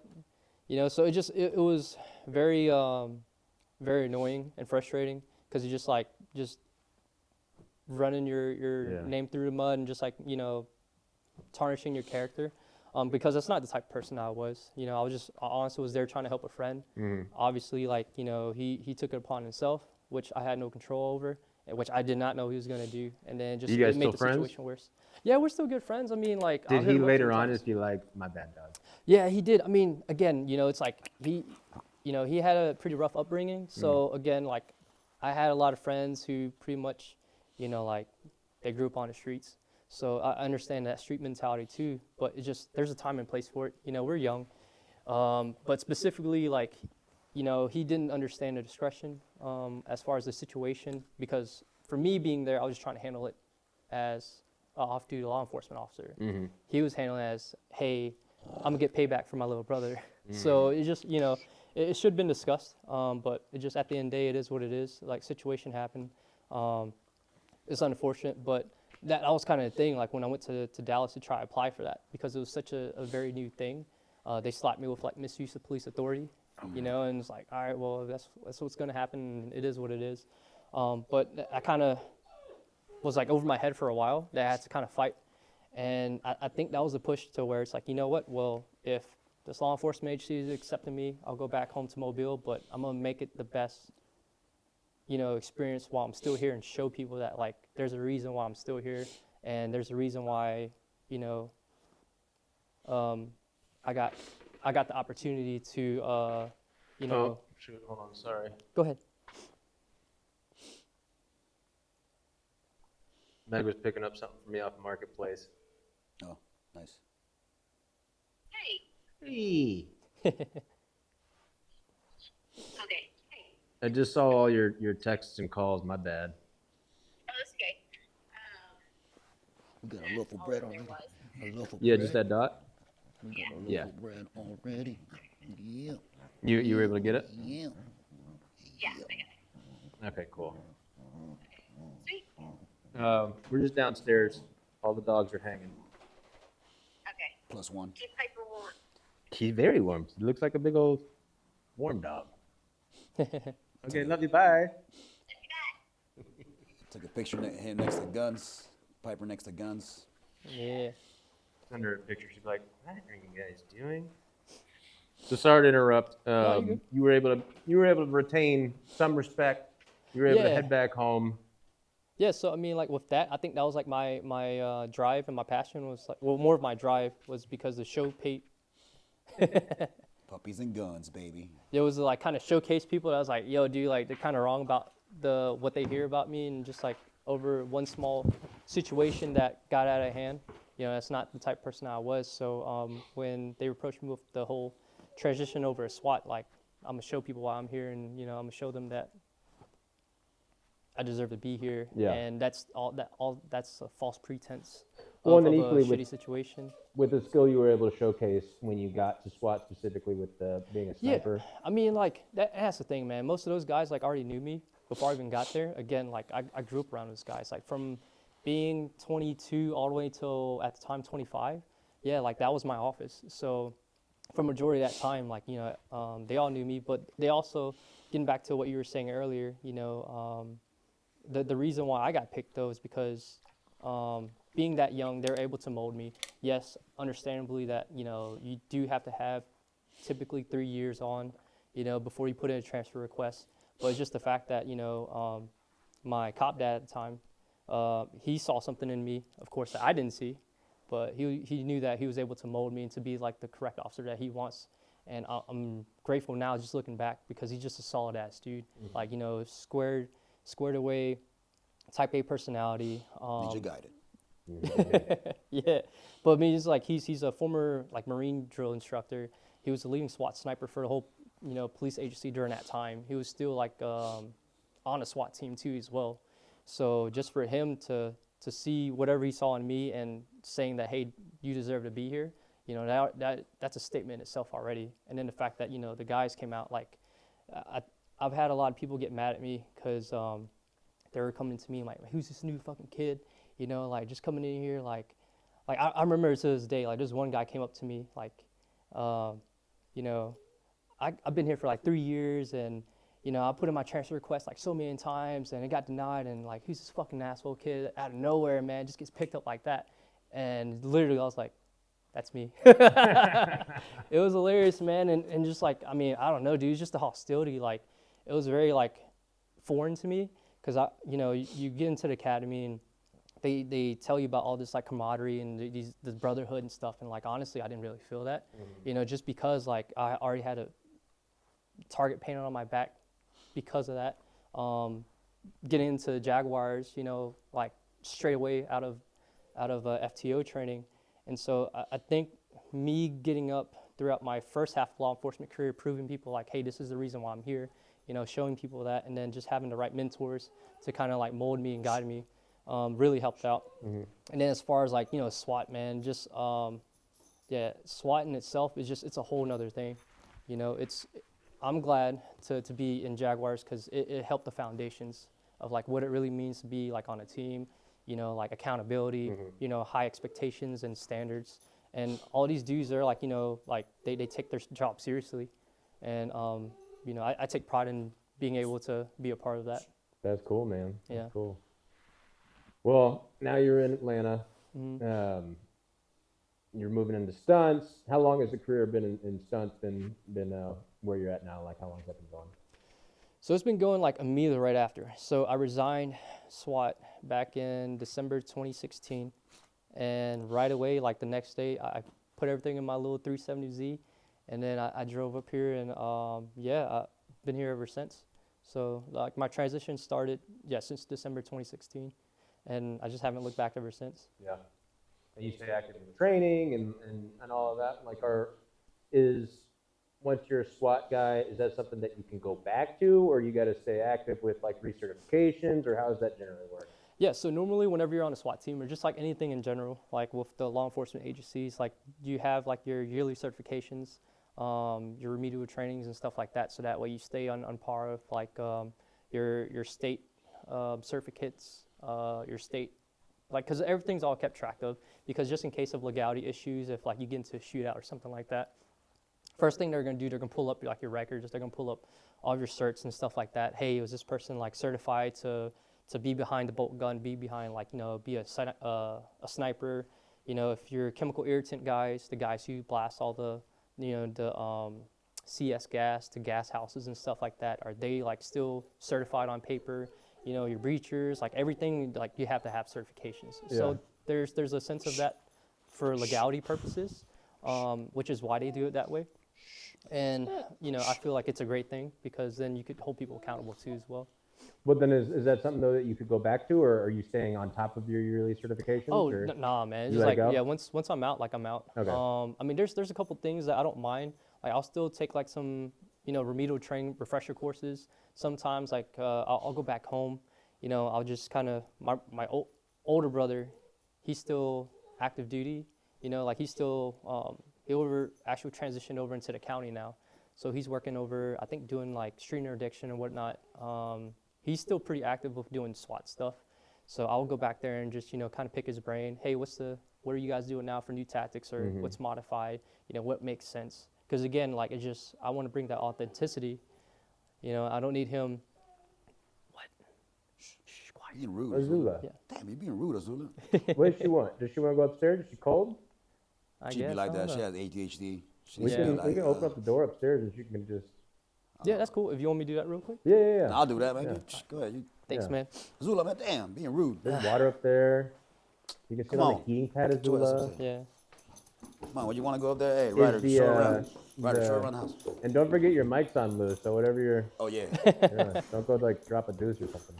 you know. So it was very very annoying and frustrating because you just running your name through the mud and just like, you know, tarnishing your character. Because that's not the type of person I was. You know, I honestly was there trying to help a friend. Obviously, like, you know, he took it upon himself, which I had no control over, and which I did not know he was going to do. And then just You guys made the still friends? situation worse. Yeah, we're still good friends. I mean, like, I'll Did hit he him up later on sometimes. just be like, my bad, dog? Yeah, he did. I mean, again, you know, it's like he had a pretty rough upbringing. So again, like, I had a lot of friends who pretty much, you know, like, they grew up on the streets. So I understand that street mentality too, but there's a time and place for it. You know, we're young, but specifically, like, you know, he didn't understand the discretion as far as the situation, because for me being there, I was just trying to handle it as a off-duty law enforcement officer. He was handling it as, hey, I'm gonna get payback for my little brother. So it just, you know, it should have been discussed, but it just, at the end of the day, it is what it is. Like, situation happened. It's unfortunate, but that was kind of the thing, like when I went to Dallas to try to apply for that, because it was such a very new thing. They slapped me with like misuse of police authority, you know, and it's like, all right, well, that's what's gonna happen. And it is what it is. But I kind of was like over my head for a while that I had to kind of fight. And I think that was a push to where it's like, you know what, well, if this law enforcement agency is accepting me, I'll go back home to Mobile, but I'm gonna make it the best, you know, experience while I'm still here and show people that like there's a reason why I'm still here and there's a reason why, you know, I got the opportunity to, you know. Oh, shoot, hold on, sorry. Go ahead. Meg was picking up something for me off the marketplace. Oh, nice. Hey. Okay. Hey. I just saw all your texts and calls, my bad. Oh, that's okay. We got a loaf of bread already. A loaf of Yeah, bread. just that dot? We got a loaf Yeah. of bread already. Yeah. You were able to get it? Yeah. Yeah, I got it. Okay, cool. Sweet. We're just downstairs. All the dogs are hanging. Okay. Plus one. Keep Piper warm. He's very warm. He looks like a big old warm dog. Okay, love you, bye. Took a picture him next to Guns. Piper next to Guns. Yeah. Send her a picture. She's like, "What are you guys doing?" So sorry to interrupt. you're good. You were able to retain some respect. You were able to Yeah. head back home. Yeah, so I mean, like with that, I think that was like my drive and my passion was like, well, more of my drive was because the show paid. Puppies and guns, baby. It was like kind of showcase people that I was like, yo, dude, like they're kind of wrong about what they hear about me, and just like over one small situation that got out of hand, you know, that's not the type of person I was. So when they approached me with the whole transition over a SWAT, like I'm gonna show people why I'm here, and you know, I'm gonna show them that I deserve to be here. Yeah. And that's that's a false pretense Well, of and then a equally shitty with- situation. With the skill you were able to showcase when you got to SWAT, specifically with being a sniper. Yeah, I mean, like that's the thing, man. Most of those guys like already knew me before I even got there. Again, like I grew up around those guys, like from being 22 all the way till at the time 25. Yeah, like that was my office. So for majority of that time, like you know, they all knew me, but they also, getting back to what you were saying earlier, you know, the reason why I got picked though is because being that young, they're able to mold me. Yes, understandably that, you know, you do have to have typically 3 years on, you know, before you put in a transfer request. But it's just the fact that, you know, my cop dad at the time, he saw something in me, of course, that I didn't see, but he knew that he was able to mold me and to be like the correct officer that he wants. And I'm grateful now just looking back because he's just a solid ass dude. Like, you know, squared away, type A personality. Need you guided. Yeah, but I mean, it's like he's a former like Marine drill instructor. He was the leading SWAT sniper for the whole, you know, police agency during that time. He was still like on a SWAT team too as well. So just for him to see whatever he saw in me and saying that, hey, you deserve to be here, you know, that's a statement in itself already. And then the fact that, you know, the guys came out, like I've had a lot of people get mad at me because they were coming to me like, who's this new fucking kid? You know, like just coming in here, like I remember to this day, like this one guy came up to me, like, you know, I've been here for like 3 years, and you know, I put in my transfer request like so many times, and it got denied, and like, who's this fucking asshole kid out of nowhere, man, just gets picked up like that, and literally I was like, that's me. It was hilarious, man, and just like, I mean, I don't know, dude, just the hostility, like, it was very like foreign to me, because you know, you get into the academy and they tell you about all this like camaraderie and this brotherhood and stuff, and like honestly I didn't really feel that, you know, just because like I already had a target painted on my back because of that. Getting into the Jaguars, you know, like straight away out of FTO training, and so I think me getting up throughout my first half of law enforcement career, proving people like, hey, this is the reason why I'm here, you know, showing people that, and then just having the right mentors to kind of like mold me and guide me. Really helped out. And then as far as like, you know, SWAT, man, just, yeah, SWAT in itself is just, it's a whole nother thing. You know, I'm glad to be in Jaguars because it helped the foundations of like what it really means to be like on a team, you know, like accountability, you know, high expectations and standards. And all these dudes are like, you know, like they take their job seriously. and you know, I take pride in being able to be a part of that. That's cool, man. Yeah. That's cool. Well, now you're in Atlanta. You're moving into stunts. How long has the career been in stunts? Been where you're at now? Like, how long has that been going? So it's been going like immediately right after. So I resigned SWAT back in December 2016, and right away, like the next day, I put everything in my little 370Z, and then I drove up here, and yeah, I've been here ever since. So like my transition started, since December 2016, and I just haven't looked back ever since. Yeah. And you stay active in training and all of that. Like, once you're a SWAT guy, is that something that you can go back to, or you got to stay active with like recertifications, or how does that generally work? Yeah, so normally whenever you're on a SWAT team, or just like anything in general, like with the law enforcement agencies, like you have like your yearly certifications, your remedial trainings and stuff like that, so that way you stay on par with like your state certificates, your state, like, because everything's all kept track of, because just in case of legality issues, if like you get into a shootout or something like that, first thing they're going to do, they're going to pull up like your records, they're going to pull up all of your certs and stuff like that. Hey, was this person like certified to be behind the bolt gun, be behind like, you know, be a sniper, you know, if you're chemical irritant guys, the guys who blast all the, you know, the CS gas to gas houses and stuff like that, are they like still certified on paper? You know, your breachers, like everything, like you have to have certifications. Yeah. So there's a sense of that for legality purposes, which is why they do it that way. And, you know, I feel like it's a great thing, because then you could hold people accountable too as well. But then is that something though that you could go back to, or are you staying on top of your yearly certifications? Oh, or? nah, man. It's You just let it like, go? yeah, once I'm out, like I'm out. Okay. I mean, there's a couple things that I don't mind. Like I'll still take like some, you know, remedial training refresher courses. Sometimes like I'll go back home, you know, I'll just kind of, my older brother, he's still active duty, you know, like he's still, he actually transitioned over into the county now. So he's working over, I think, doing like street interdiction and whatnot. He's still pretty active with doing SWAT stuff. So I'll go back there and just, you know, kind of pick his brain. Hey, what are you guys doing now for new tactics, or what's modified? You know, what makes sense? Because again, like I want to bring that authenticity. You know, I don't need him. What? Shh, quiet. Being rude, Azula. Yeah. Damn, you being rude, Azula. What does she want? Does she want to go upstairs? Is she cold? I She'd guess, be like I that. don't She know. has ADHD. She We needs to can be like, we can open up the door upstairs and she can just. Yeah, that's cool. If you want me to do that real quick. Yeah. I'll do that, man. Yeah. Go ahead. Thanks, Yeah. man. Azula, man, damn, being rude. There's water up there. You can sit Come on on. the heating pad, Join us, Azula. Azula. Yeah. Come on, when you want to go up there, hey, Ryder, the, short around. Ryder, the- short around the house. And don't forget your mic's on loose, so whatever you're. Oh, yeah. Yeah, don't go like drop a deuce or something.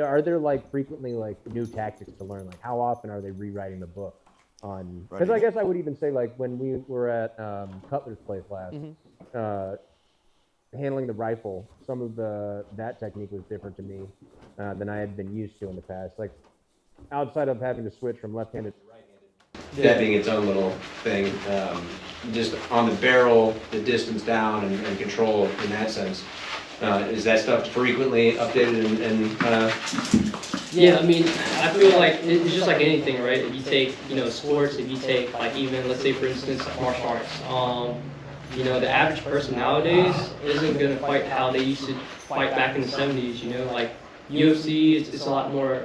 Are there like frequently like new tactics to learn? Like how often are they rewriting the book on? Because I guess I would even say like when we were at Cutler's place last, handling the rifle, some of that technique was different to me than I had been used to in the past. Like outside of having to switch from left-handed to right-handed. That being its own little thing, just on the barrel, the distance down and control in that sense. Is that stuff frequently updated and Yeah, I mean, I feel like it's just like anything, right? If you take, you know, sports, if you take like even, let's say for instance, martial arts, you know, the average person nowadays isn't gonna fight how they used to fight back in the 70s, you know, like UFC, it's a lot more,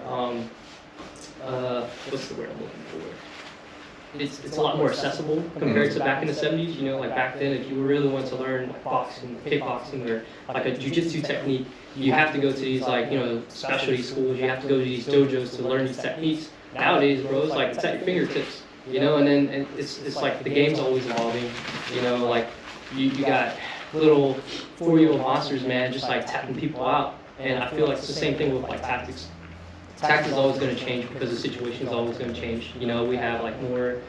what's the word I'm looking for? It's a lot more accessible compared to back in the 70s, you know, like back then if you really want to learn like boxing, kickboxing, or like a jiu-jitsu technique, you have to go to these like, you know, specialty schools, you have to go to these dojos to learn these techniques. Nowadays, bro, it's like it's at your fingertips, you know, and it's like the game's always evolving, you know, like you got little 4-year-old monsters, man, just like tapping people out, and I feel like it's the same thing with like tactics. Tact is always going to change because the situation is always going to change. You know, we have like more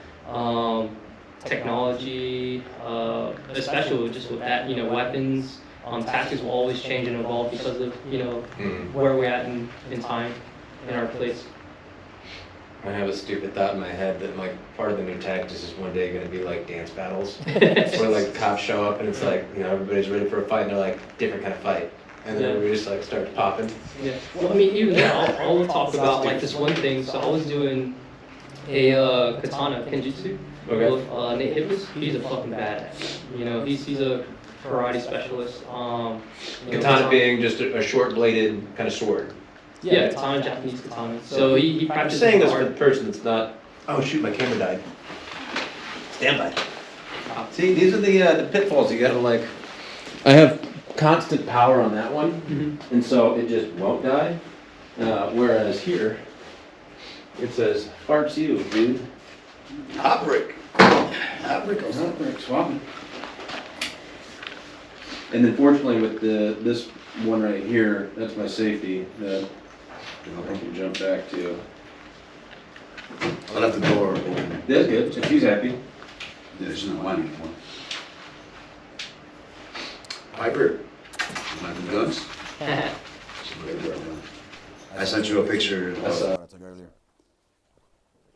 technology, especially just with that, you know, weapons. Tactics will always change and evolve because of, you know, where we're at in time, in our place. I have a stupid thought in my head that like part of the new tactics is one day going to be like dance battles, where like cops show up and it's like, you know, everybody's ready for a fight and they're like different kind of fight, and then we just like start popping. Yeah. Well, I mean, even then, I'll talk about like this one thing. So I was doing a katana kenjutsu, Okay. With Nate Hibbs, he's a fucking badass. You know, he's a karate specialist. You know, Katana being just a short-bladed kind of sword. yeah, katana, Japanese katana. So he I'm practices saying this for art. the person that's not. Oh shoot, my camera died. Stand by. See, these are the pitfalls you gotta like. I have constant power on that one, and so it just won't die. Whereas here, it says "farts you, dude." Hot brick. Hot brick. Hot brick. Swapping. And then fortunately with this one right here, that's my safety that I can jump back to. I'll have the door open. That's good. If she's happy. Yeah, she's not mine anymore. Piper, you like the guns? I sent you a picture I took earlier.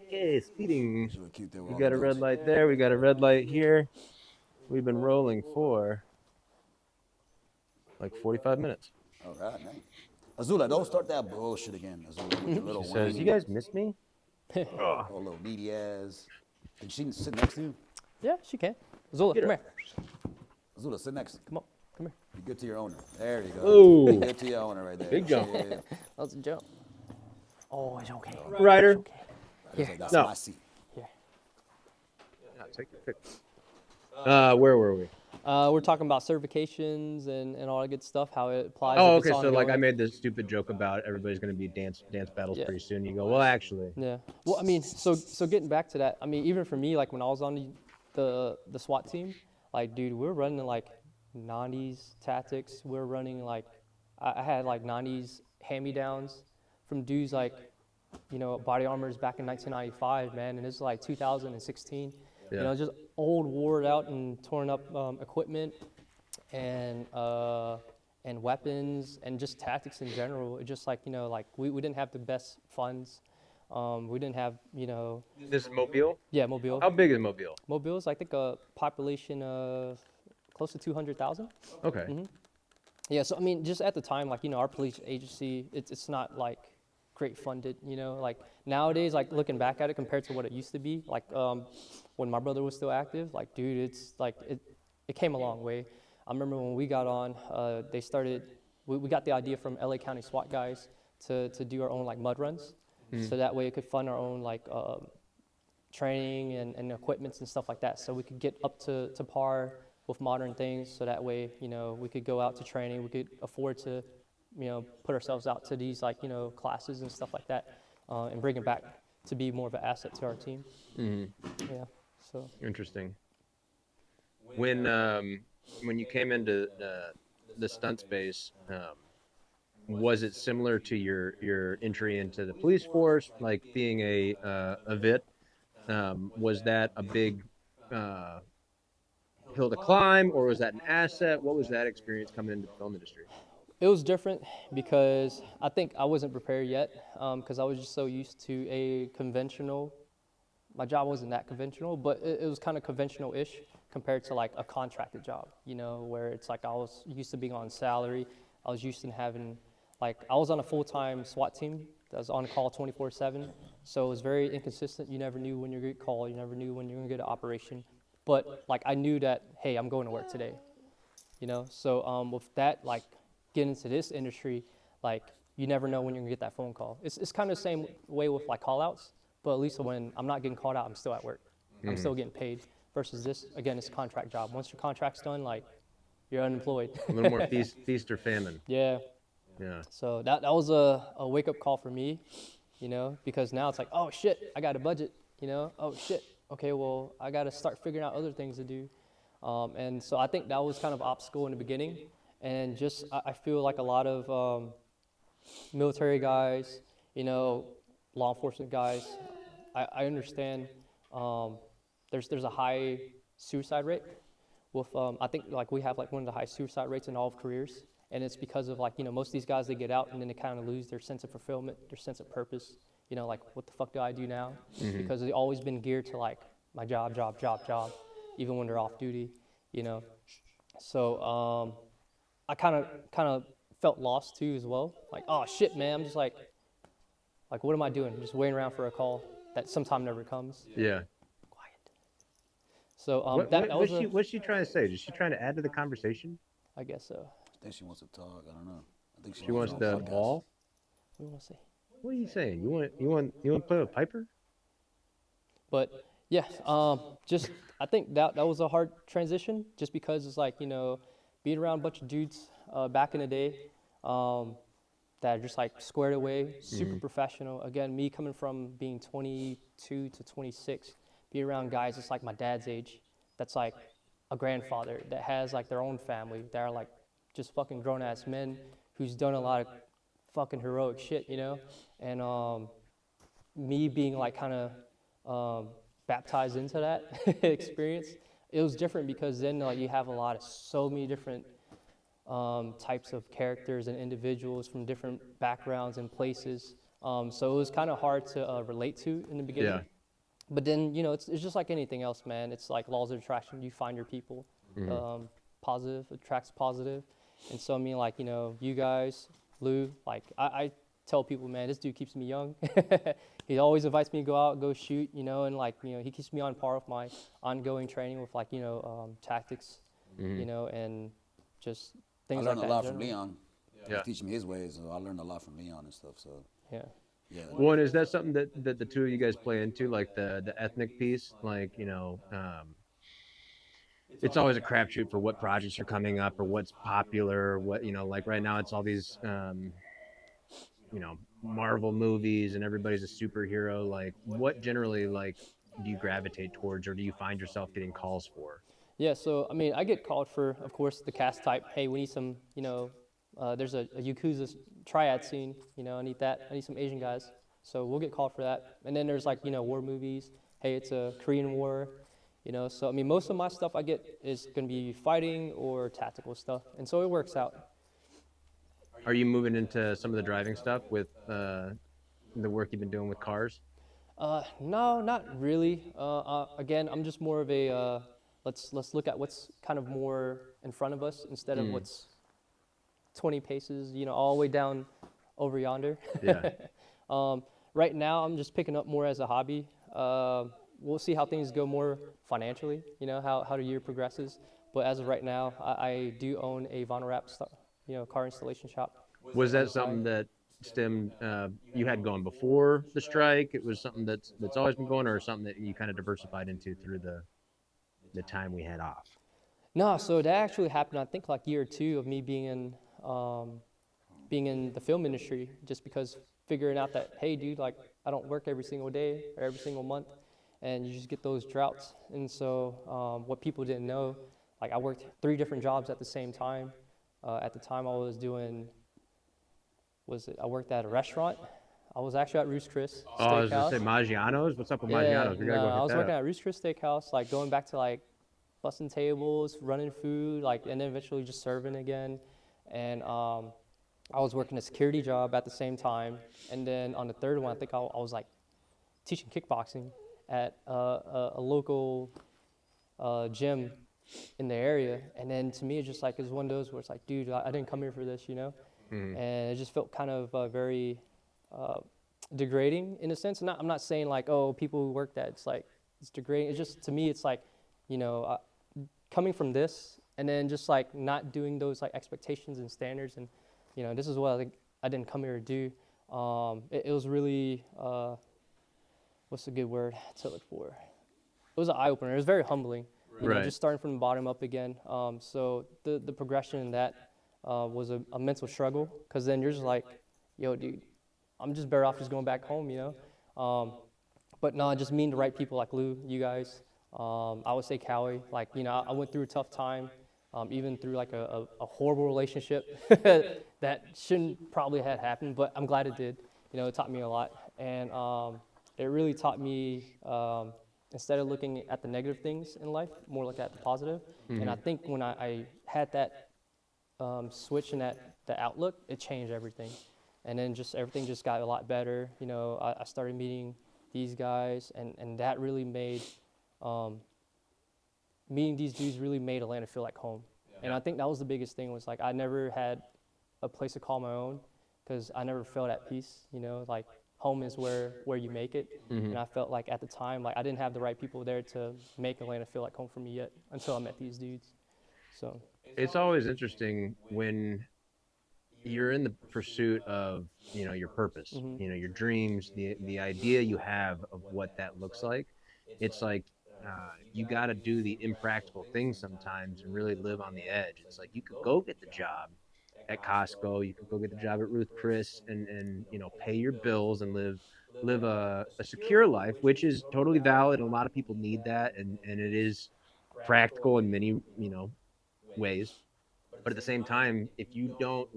Okay, speeding. She looked cute there with We all got the a red guns. light there. We got a red light here. We've been rolling for like 45 minutes. All right, man. Azula, don't start that bullshit again. Azula, with your little She says, whiny, "You guys miss me?" oh, little needy ass. Can she sit next to you? Yeah, she can. Zola, come here. Azula, sit next. Come on, come here. Be good to your owner. There you go. Ooh. Be good to your owner right there. Big jump. Yeah. That was a jump. Oh, it's okay. Ryder. It's like, that's No. my seat. Take your pick. Where were we? We're talking about certifications and all that good stuff, how it applies. Oh, if it's okay. So like I ongoing. made this stupid joke about everybody's going to be dance battles Yeah. pretty soon. You go, well, actually. Yeah. Well, I mean, so getting back to that, I mean, even for me, like when I was on the SWAT team, like, dude, we were running like 90s tactics. We were running like, I had like 90s hand-me-downs from dudes like, you know, body armors back in 1995, man, and it's like 2016. Yeah. You know, just old, wore out and torn up equipment and weapons and just tactics in general. It just like, you know, like we didn't have the best funds. We didn't have, you know, This is Mobile. yeah, Mobile. How big is Mobile? Mobile's, I think, a population of close to 200,000. Okay. Yeah, so I mean, just at the time, like, you know, our police agency, it's not like great funded, you know, like nowadays, like looking back at it compared to what it used to be, like when my brother was still active, like, dude, it's like, it came a long way. I remember when we got on, they started, we got the idea from LA County SWAT guys to do our own like mud runs. So that way it could fund our own like training and equipments and stuff like that. So we could get up to par with modern things. So that way, you know, we could go out to training, we could afford to, you know, put ourselves out to these like, you know, classes and stuff like that, and bring it back to be more of an asset to our team. Yeah, so. Interesting. When you came into the stunt space, was it similar to your entry into the police force, like being a VIT? Was that a big hill to climb, or was that an asset? What was that experience coming into the film industry? It was different because I think I wasn't prepared yet because I was just so used to a conventional. My job wasn't that conventional, but it was kind of conventional-ish compared to like a contracted job, you know, where it's like I was used to being on salary. I was used to having, like, I was on a full-time SWAT team that was on call 24/7, so it was very inconsistent. You never knew when you were going to get called. You never knew when you were going to get an operation. But like I knew that, hey, I'm going to work today, you know. So with that, like, getting into this industry, like, you never know when you're gonna get that phone call. It's kind of the same way with like call outs, but at least when I'm not getting called out, I'm still at work. I'm still getting paid versus this, again, it's a contract job. Once your contract's done, like, you're unemployed. A little more feast or famine. Yeah, Yeah. so that was a wake up call for me, you know, because now it's like, oh shit, I got a budget, you know, oh shit, okay, well, I gotta start figuring out other things to do. And so I think that was kind of obstacle in the beginning. And just, I feel like a lot of military guys, you know, law enforcement guys, I understand there's a high suicide rate. With, I think like we have like one of the high suicide rates in all of careers. And it's because of like, you know, most of these guys, they get out and then they kind of lose their sense of fulfillment, their sense of purpose. You know, like, what the fuck do I do now? Because they've always been geared to like my job, even when they're off duty, you know. So, I kind of felt lost too as well. Like, oh shit, man, I'm just like, what am I doing? Just waiting around for a call that sometime never comes. Yeah. Quiet. So that was What's she trying to say? Is she trying to add to the conversation? I guess so. I think she wants to talk. I don't know. I think She wants on the podcast. ball. What do you want to say? What are you saying? You want to play with Piper? But yeah, just I think that was a hard transition, just because it's like, being around a bunch of dudes back in the day that are just like squared away, super professional. Again, me coming from being 22 to 26, being around guys that's like my dad's age, that's like a grandfather that has like their own family, that are like just fucking grown ass men who's done a lot of fucking heroic shit, and me being like kind of baptized into that experience, it was different because then like you have so many different types of characters and individuals from different backgrounds and places. So it was kind of hard to relate to in the beginning. Yeah. But then, it's just like anything else, man. It's like laws of attraction. You find your people. Positive attracts positive. And so, I mean, like, you guys, Lou, like, I tell people, man, this dude keeps me young. He always invites me to go out, go shoot, and like, he keeps me on par with my ongoing training with like, tactics, and just I things like learned that. a lot in from general. Leon. Yeah. He teach me his ways, so I learned a lot from Leon and stuff. So Yeah. yeah. Well, and is that something that the two of you guys play into, like the ethnic piece? Like, it's always a crapshoot for what projects are coming up or what's popular. What like right now, it's all these Marvel movies and everybody's a superhero. Like, what generally like do you gravitate towards, or do you find yourself getting calls for? Yeah, so I mean, I get called for, of course, the cast type. Hey, we need some, there's a Yakuza triad scene. I need that. I need some Asian guys. So we'll get called for that. And then there's like, war movies. Hey, it's a Korean War. So I mean, most of my stuff I get is gonna be fighting or tactical stuff, and so it works out. Are you moving into some of the driving stuff with the work you've been doing with cars? No, not really. Again, I'm just more of a let's look at what's kind of more in front of us instead of what's 20 paces, all the way down over yonder. Yeah. Right now, I'm just picking up more as a hobby. We'll see how things go more financially, how the year progresses. But as of right now, I do own a vinyl wrap, car installation shop. Was that something that stemmed you had going before the strike? It was something that's always been going, or something that you kind of diversified into through the time we had off? No, so that actually happened, I think, like year or two of me being in the film industry, just because figuring out that, hey, dude, like, I don't work every single day or every single month, and you just get those droughts. And so what people didn't know, like, I worked 3 different jobs at the same time. At the time, I was doing, I worked at a restaurant. I was actually at Ruth's Chris Steakhouse. Oh, I was going to say Maggiano's. What's up with Maggiano's? We got to go hit I was that working up. at Ruth's Chris Steakhouse, like going back to like busting tables, running food, like, and then eventually just serving again. And I was working a security job at the same time. And then on the third one, I think I was like teaching kickboxing at a local gym in the area. And then to me, it's just like, it's one of those where it's like, dude, I didn't come here for this, And it just felt kind of very degrading in a sense. I'm not saying like, oh, people who work that, it's degrading. It's just, to me, it's like, coming from this and then just like not doing those like expectations and standards, and this is what I didn't come here to do. It was really what's a good word to look for? It was an eye opener. It was very humbling. Right. Just starting from the bottom up again. So the progression in that was a mental struggle, because then you're just like, yo, dude, I'm just better off just going back home, But no, just meeting the right people like Lou, you guys. I would say Callie, like, I went through a tough time, even through like a horrible relationship that shouldn't probably have happened, but I'm glad it did. It taught me a lot. And it really taught me, instead of looking at the negative things in life, more look at the positive. And I think when I had that switch and the outlook, it changed everything. And then just everything just got a lot better. I started meeting these guys, and that really made, meeting these dudes really made Atlanta feel like home. And I think that was the biggest thing, was like, I never had a place to call my own, because I never felt at peace, like home is where you make it. And I felt like at the time, like I didn't have the right people there to make Atlanta feel like home for me yet until I met these dudes. So It's always interesting when you're in the pursuit of, you know, your purpose, you know, your dreams, the idea you have of what that looks like. It's like you got to do the impractical things sometimes and really live on the edge. It's like you could go get the job at Costco, you could go get the job at Ruth Chris, and you know, pay your bills and live a secure life, which is totally valid. And a lot of people need that, and it is practical in many, you know, ways. But at the same time, if you don't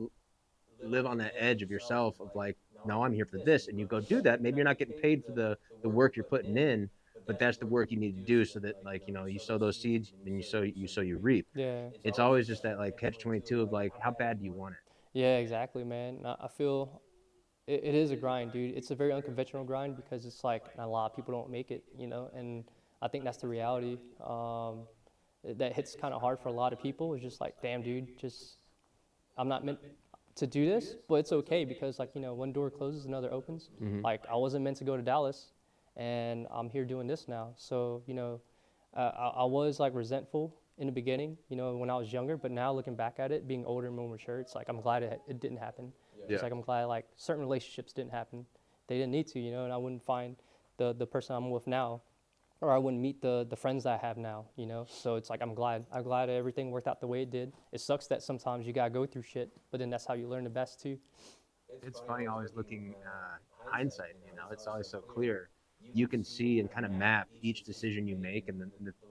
live on that edge of yourself of like, no, I'm here for this, and you go do that, maybe you're not getting paid for the work you're putting in, but that's the work you need to do so that, like, you know, you sow those seeds and you reap. yeah, It's always just that like catch-22 of like, how bad do you want it? yeah, exactly, man. I feel it is a grind, dude. It's a very unconventional grind because it's like a lot of people don't make it, you know, and I think that's the reality. That hits kind of hard for a lot of people. It's just like, damn, dude, just I'm not meant to do this, but it's okay because, like, you know, one door closes, another opens. Like, I wasn't meant to go to Dallas, and I'm here doing this now. So, you know, I was like resentful in the beginning, you know, when I was younger, but now looking back at it, being older and more mature, it's like I'm glad it didn't happen. It's like I'm glad like certain relationships didn't happen. They didn't need to, you know, and I wouldn't find the person I'm with now, or I wouldn't meet the friends that I have now, you know. So it's like I'm glad everything worked out the way it did. It sucks that sometimes you gotta go through shit, but then that's how you learn the best too. It's funny always looking hindsight, you know, it's always so clear. You can see and kind of map each decision you make and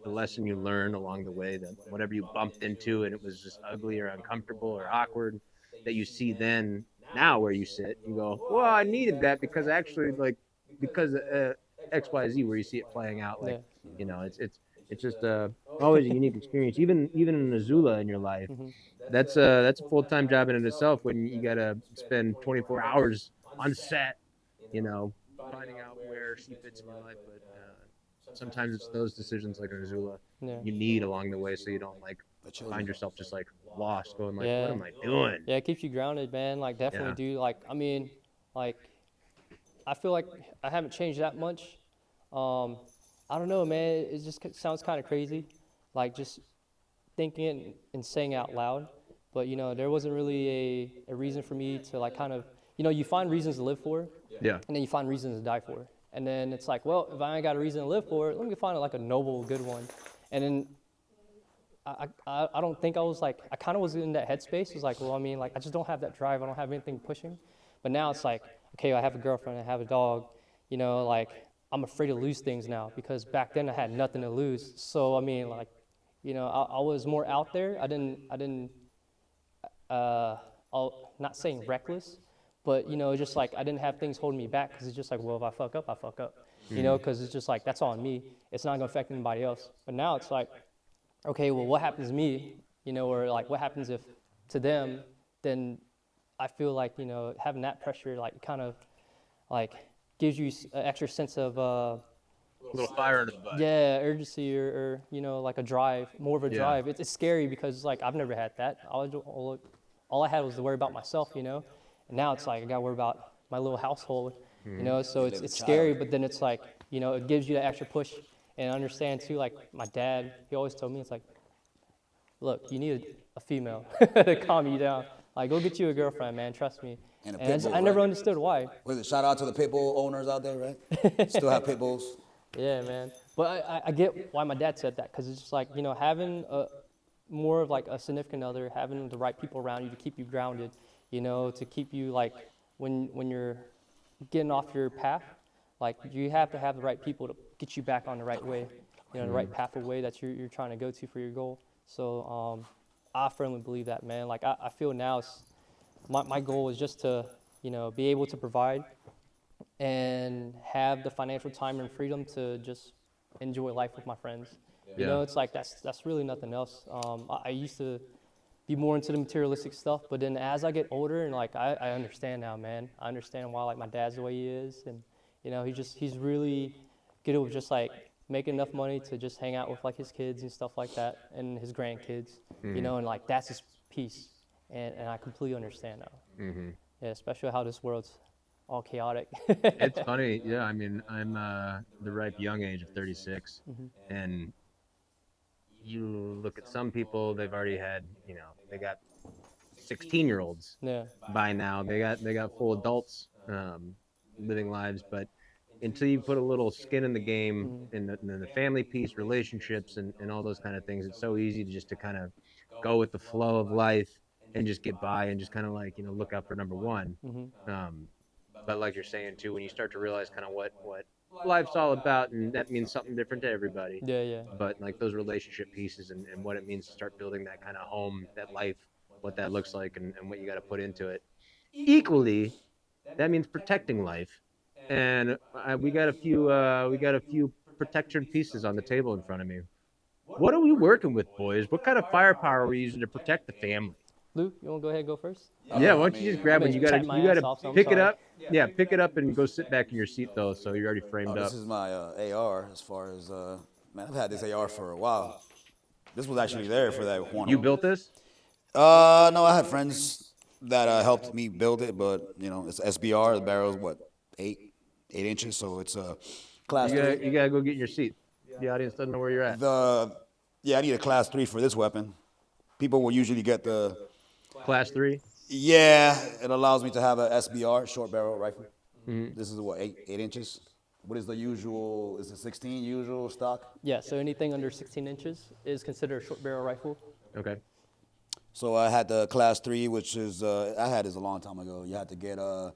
the lesson you learn along the way, that whatever you bumped into and it was just ugly or uncomfortable or awkward, that you see then now where you sit, you go, well, I needed that because actually, like, because X, Y, Z, where you see it playing out, like, you know, it's just always a unique experience. Even in Missoula in your life, that's a full-time job in itself when you gotta spend 24 hours on set, you know, finding out where she fits in your life. But sometimes it's those decisions like in Missoula you need along the way, so you don't like find yourself just like lost, going like, what am I doing? Yeah, it keeps you grounded, man. Like, definitely, dude. Like, I mean, like, I feel like I haven't changed that much. I don't know, man. It just sounds kind of crazy, like just thinking it and saying it out loud. But, you know, there wasn't really a reason for me to, like, kind of, you know, you find reasons to live for, Yeah. and then you find reasons to die for. And then it's like, well, if I ain't got a reason to live for it, let me find like a noble, good one. And then I don't think I was like, I kind of was in that headspace. It was like, well, I mean, like, I just don't have that drive. I don't have anything pushing. But now it's like, okay, I have a girlfriend, I have a dog, you know, like, I'm afraid to lose things now because back then I had nothing to lose. So, I mean, like, you know, I was more out there. I didn't, not saying reckless, but, you know, just like I didn't have things holding me back because it's just like, well, if I fuck up, I fuck up, you know, because it's just like, that's on me. It's not going to affect anybody else. But now it's like, okay, well, what happens to me, you know, or like what happens if to them, then I feel like, you know, having that pressure, like, kind of like gives you an extra sense of, A little fire under the butt. yeah, urgency or, you know, like a drive, more of a drive. It's scary because, like, I've never had that. All I had was to worry about myself, you know, and now it's like I got to worry about my little household, you know, so it's scary, but then it's like, you know, it gives you that extra push. And understand too, like my dad, he always told me, it's like, look, you need a female to calm you down. Like, go get you a girlfriend, man, trust me. And a And pit bull, I never right? understood why. What is it? Shout out to the pit bull owners out there, right? Still have pit bulls. Yeah, man. But I get why my dad said that, because it's just like, you know, having more of like a significant other, having the right people around you to keep you grounded, you know, to keep you like, when you're getting off your path, like, you have to have the right people to get you back on the right way, you know, the right path of way that you're trying to go to for your goal. So I firmly believe that, man. Like, I feel now my goal is just to, you know, be able to provide and have the financial time and freedom to just enjoy life with my friends. You know, it's like that's really nothing else. I used to be more into the materialistic stuff, but then as I get older and like I understand now, man. I understand why like my dad's the way he is, and you know, he's really good with just like making enough money to just hang out with like his kids and stuff like that, and his grandkids, you know, and like that's his peace, and I completely understand now. Yeah, especially how this world's all chaotic. It's funny. Yeah, I mean, I'm the ripe young age of 36, and you look at some people, they've already had, they got 16-year-olds Yeah. by now. They got full adults living lives, but until you put a little skin in the game in the family piece, relationships, and all those kind of things, it's so easy to just to kind of go with the flow of life and just get by and just kind of like look out for number one. But like you're saying too, when you start to realize kind of what life's all about, and that means something different to everybody. Yeah, yeah. But like those relationship pieces and what it means to start building that kind of home, that life, what that looks like, and what you got to put into it. Equally, that means protecting life, and we got a few protection pieces on the table in front of me. What are we working with, boys? What kind of firepower are we using to protect the family? Lou, you want to go ahead and go first? Yeah, why don't you just grab I've one? been You chatting my gotta ass off, so I'm pick it sorry. up. Yeah, pick it up and go sit back in your seat though, so you're already framed up. This is my AR. As far as man, I've had this AR for a while. This was actually there for that one. You built this? No, I had friends that helped me build it, but it's SBR. The barrel's what 8 inches, so it's a class You 3. gotta go get in your seat. The audience doesn't know where you're at. I need a class 3 for this weapon. People will usually get the. Class 3. Yeah, it allows me to have a SBR, short barrel rifle. This is what 8 inches. What is the usual? Is it 16 usual stock? Yeah, so anything under 16 inches is considered a short barrel rifle. Okay. So I had the class 3, which is I had this a long time ago. You had to get a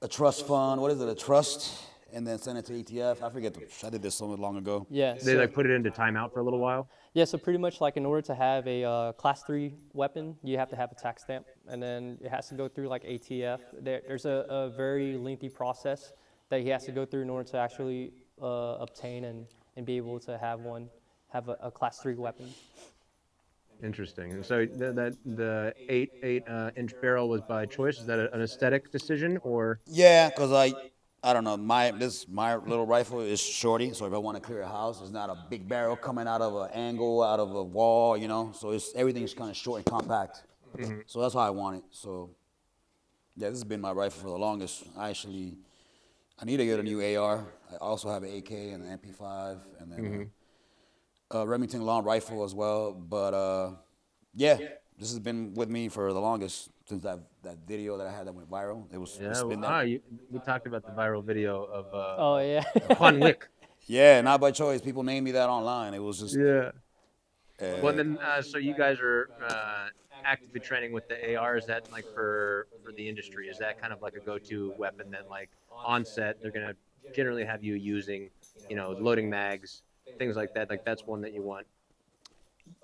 trust fund. What is it? A trust, and then send it to ETF. I forget. I did this so long ago. Yeah. They like put it into timeout for a little while. Yeah, so pretty much like in order to have a class 3 weapon, you have to have a tax stamp, and then it has to go through like ATF. There's a very lengthy process that he has to go through in order to actually obtain and be able to have a class 3 weapon. Interesting. And so the 8 inch barrel was by choice. Is that an aesthetic decision or? Yeah, because I don't know. My little rifle is shorty, so if I want to clear a house, it's not a big barrel coming out of an angle, out of a wall, So everything's kind of short and compact. So that's how I want it. So yeah, this has been my rifle for the longest. I need to get a new AR. I also have an AK and an MP5, and then a Remington long rifle as well. But yeah, this has been with me for the longest since that video that I had that went viral. It's been there. We talked about the viral video of Oh, yeah. Juan Wick. Yeah, not by choice. People named me that online. It was just Yeah. Well, then, so you guys are actively training with the AR. Is that like for the industry? Is that kind of like a go-to weapon that, like, on set they're gonna generally have you using, loading mags, things like that? Like that's one that you want,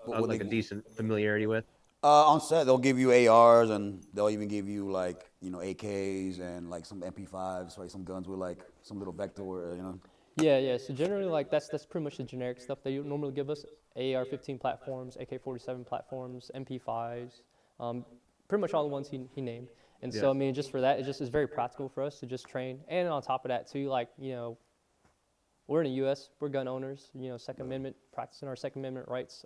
like a decent familiarity with. on set, they'll give you ARs and they'll even give you like AKs and like some MP5s, right? Some guns with like some little vector, Yeah. So generally, like that's pretty much the generic stuff they normally give us: AR-15 platforms, AK-47 platforms, MP5s, pretty much all the ones he named. And so I mean, just for that, it's very practical for us to just train. And on top of that, too, like we're in the U.S., we're gun owners. Second Amendment, practicing our Second Amendment rights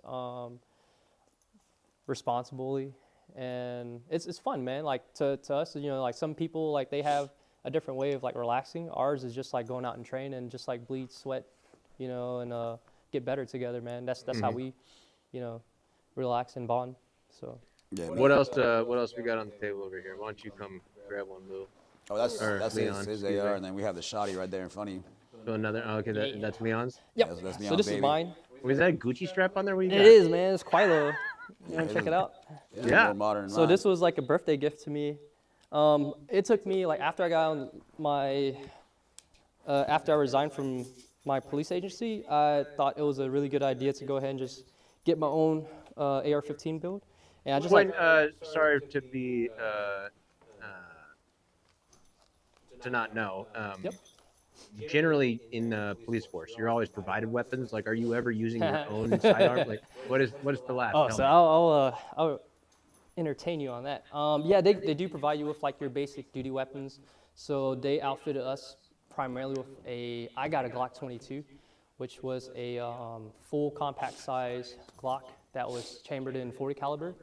responsibly, and it's fun, man. Like to us, like some people like they have a different way of like relaxing. Ours is just like going out and train and just like bleed, sweat, and get better together, man. That's how we, relax and bond. So. Yeah. What else we got on the table over here? Why don't you come grab one, Lou? Oh, that's Leon, his excuse AR, me. and then we have the shotty right there in front of you. So another. Oh, okay, that's Leon's. Yep. That's So Leon's this baby. is mine. Was that a Gucci strap on there? What you It got? is, man. It's Quilo. You want to check it out? Yeah. More modern. So this was like a birthday gift to me. It took me like after I got on after I resigned from my police agency, I thought it was a really good idea to go ahead and just get my own AR-15 build. And I just Sorry to be to not know. Yep. Generally in the police force, you're always provided weapons. Like, are you ever using your own sidearm? Like, what is the last? Oh, Tell so me. I'll entertain you on that. Yeah, they do provide you with like your basic duty weapons. So they outfitted us primarily with I got a Glock 22, which was a full compact size Glock that was chambered in 40 caliber.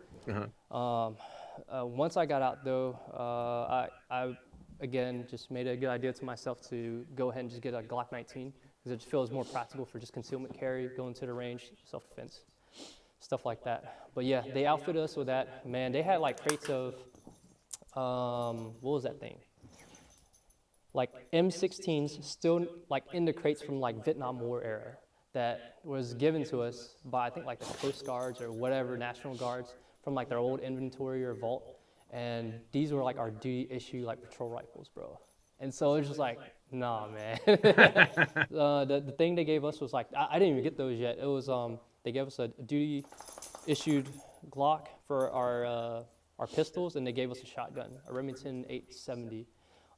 Once I got out though, I again, just made a good idea to myself to go ahead and just get a Glock 19 because it just feels more practical for just concealment carry, going to the range, self-defense, stuff like that. But yeah, they outfitted us with that. Man, they had like crates of, what was that thing? Like M16s still like in the crates from like Vietnam War era that was given to us by I think like the Coast Guards or whatever, National Guards from like their old inventory or vault. And these were like our duty issue like patrol rifles, bro. And so it was just like, nah, man. The thing they gave us was like, I didn't even get those yet. It was, they gave us a duty issued Glock for our pistols, and they gave us a shotgun, a Remington 870.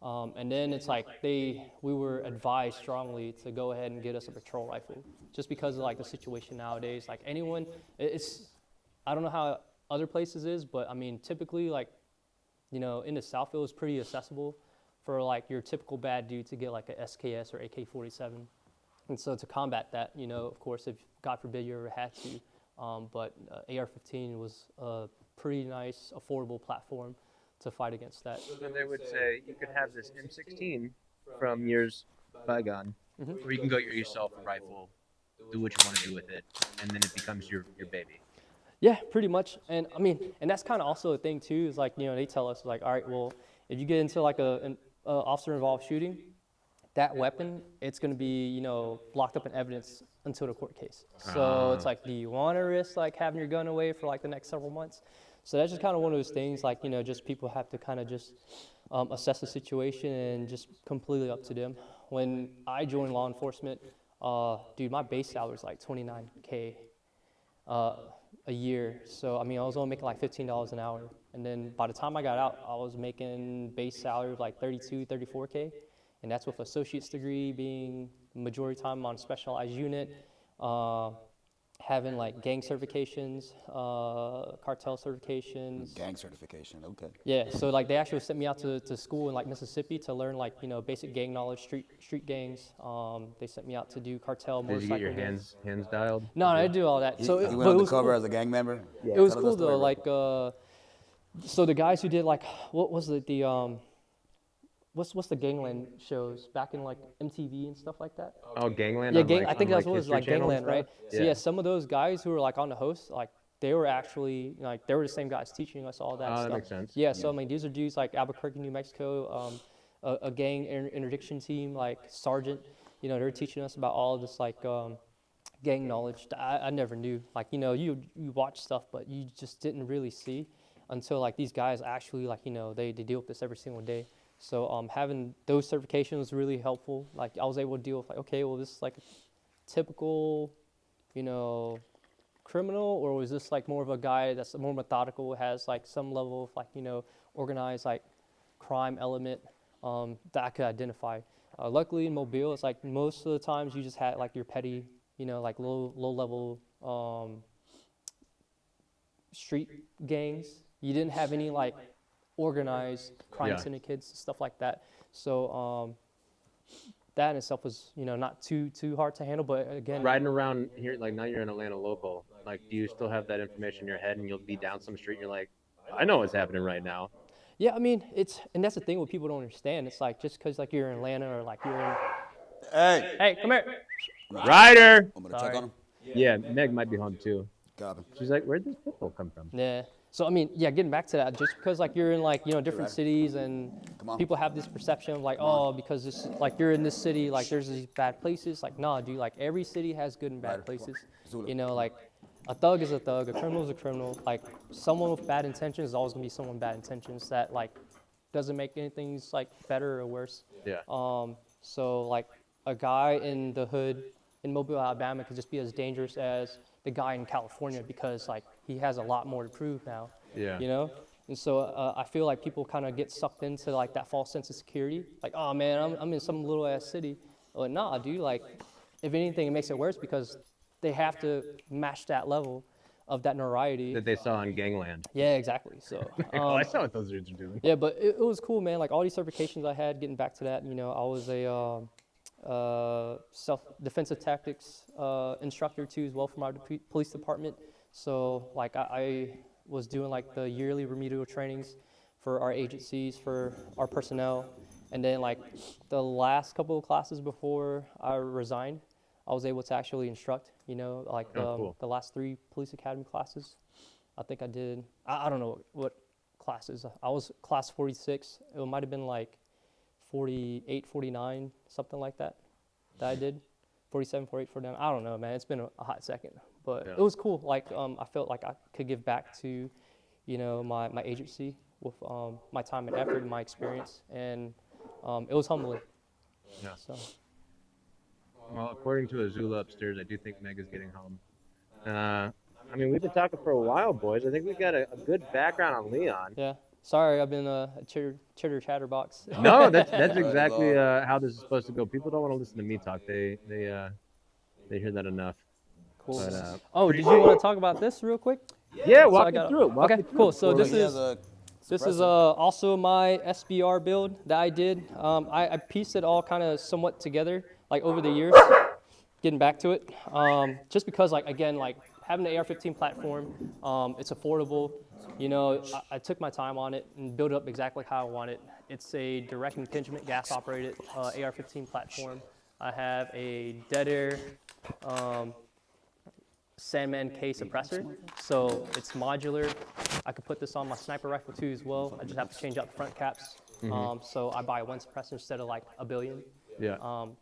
And then it's like we were advised strongly to go ahead and get us a patrol rifle, just because of like the situation nowadays. Like anyone, I don't know how other places is, but I mean, typically like, you know, in the South, it was pretty accessible for like your typical bad dude to get like a SKS or AK-47. And so to combat that, you know, of course, if God forbid you ever had to, but AR-15 was a pretty nice, affordable platform to fight against that. So they would say you could have this M16 from years bygone, or you can go get yourself a rifle, do what you want to do with it, and then it becomes your baby. Yeah, pretty much. And I mean, and that's kind of also a thing too, is like, you know, they tell us like, all right, well, if you get into like an officer involved shooting, that weapon, it's going to be, you know, locked up in evidence until the court case. So it's like, do you want to risk like having your gun away for like the next several months? So that's just kind of one of those things, like, you know, just people have to kind of just assess the situation and just completely up to them. When I joined law enforcement, dude, my base salary was like $29K a year. So, I mean, I was only making like $15 an hour. And then by the time I got out, I was making base salary of like 32, 34K. And that's with associate's degree, being majority time on a specialized unit, having like gang certifications, cartel certifications. Gang certification, okay. Yeah, so like they actually sent me out to school in like Mississippi to learn like, you know, basic gang knowledge, street gangs. They sent me out to do cartel Did you motorcycle get your gangs. hands dialed? No, I didn't do all that. So You but went it was undercover cool. as a gang member? It was Tell us cool that story, though. bro. Like, so the guys who did like, what was it? What's the gangland shows back in like MTV and stuff like that? Oh, Gangland? Yeah, on, like, I think on, that's what it was, History like Channel and gangland, right? stuff? So yeah, some of those guys who were like on the host, like they were actually like they were the same guys teaching us all that Oh, stuff. that makes sense. Yeah, so I mean these are dudes like Albuquerque, New Mexico, a gang interdiction team like Sergeant. You know, they're teaching us about all of this like gang knowledge that I never knew. Like, you know, you watch stuff, but you just didn't really see until like these guys actually like, you know, they deal with this every single day. So having those certifications was really helpful. Like I was able to deal with like, okay, well this is like a typical, you know, criminal, or was this like more of a guy that's more methodical, has like some level of like, you know, organized like crime element that I could identify. Luckily in Mobile, it's like most of the times you just had like your petty, you know, like low level street gangs. You didn't have any like organized crime syndicates, stuff like that. So that in itself was, you know, not too hard to handle. But again, Riding around here, like now you're in Atlanta local, like do you still have that information in your head and you'll be down some street and you're like, I know what's happening right now? yeah, I mean, and that's the thing what people don't understand. It's like just because like you're in Atlanta or like you're in, hey, come here. Ryder! I'm gonna check on him. Yeah, Meg might be home too. Copy. She's like, where'd this pitbull come from? Yeah. So I mean, yeah, getting back to that, just because like you're in like, you know, different cities and on. people have this perception of like, oh, because this like you're in this city, like there's these bad places. Like, nah, dude, like every city has good and bad places. You know, like a thug is a thug, a criminal is a criminal. Like someone with bad intentions is always gonna be someone with bad intentions that like doesn't make anything like better or worse. Yeah. So like a guy in the hood in Mobile, Alabama could just be as dangerous as the guy in California because like he has a lot more to prove now. Yeah. You know? And so I feel like people kind of get sucked into like that false sense of security. Like, oh man, I'm in some little ass city. But nah, dude, like if anything, it makes it worse because they have to match that level of that notoriety. That they saw on Gangland. Yeah, exactly. So Oh, I saw what those dudes are doing. yeah, but it was cool, man. Like all these certifications I had, getting back to that, you know, I was a self-defensive tactics instructor too as well for my police department. So like I was doing like the yearly remedial trainings for our agencies, for our personnel. And then like the last couple of classes before I resigned, I was able to actually instruct, you know, like cool. the last 3 police academy classes. I think I did, I don't know what classes. I was class 46. It might have been like 48, 49, something like that I did. 47, 48, 49. I don't know, man. It's been a hot second. But it was cool. Like, I felt like I could give back to, you know, my agency with my time and effort and my experience. And it was humbling. Yeah. So. Well, according to Azula upstairs, I do think Meg is getting home. I mean, we've been talking for a while, boys. I think we got a good background on Leon. Yeah. Sorry, I've been a chitter chatterbox. No, that's exactly how this is supposed to go. People don't want to listen to me talk. They hear that enough. Cool. But, Oh, did you want to talk about this real quick? yeah, So walk I me got- through it. Walk okay, me through cool. it. So He this has is a this is suppressor. also my SBR build that I did. I pieced it all kind of somewhat together, like over the years. Getting back to it, just because like again like having the AR-15 platform, it's affordable. You know, I took my time on it and built it up exactly how I want it. It's a direct impingement gas operated AR-15 platform. I have a dead air Sandman K suppressor, so it's modular. I could put this on my sniper rifle too as well. I just have to change out the front caps. So I buy one suppressor instead of like a billion. Yeah.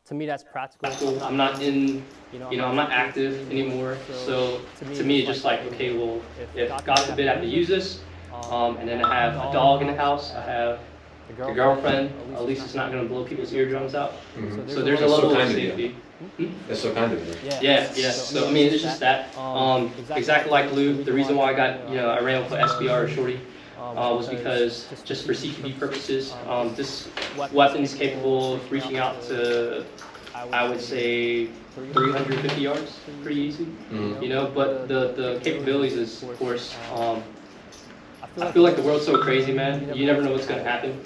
To me, that's practical. I'm not in, I'm not active anymore. So to me, it's just like, okay, well, if God forbid I have to use this, and then I have a dog in the house, I have a girlfriend, at least it's not going to blow people's eardrums out. So there's a level of safety. That's so kind of you. Yeah. So I mean, it's just that. Exactly like Lou, the reason why I got, I ran with SBR or Shorty was because just for CQB purposes, this weapon is capable of reaching out to, I would say, 350 yards, pretty easy. But the capabilities is, of course, I feel like the world's so crazy, man. You never know what's going to happen.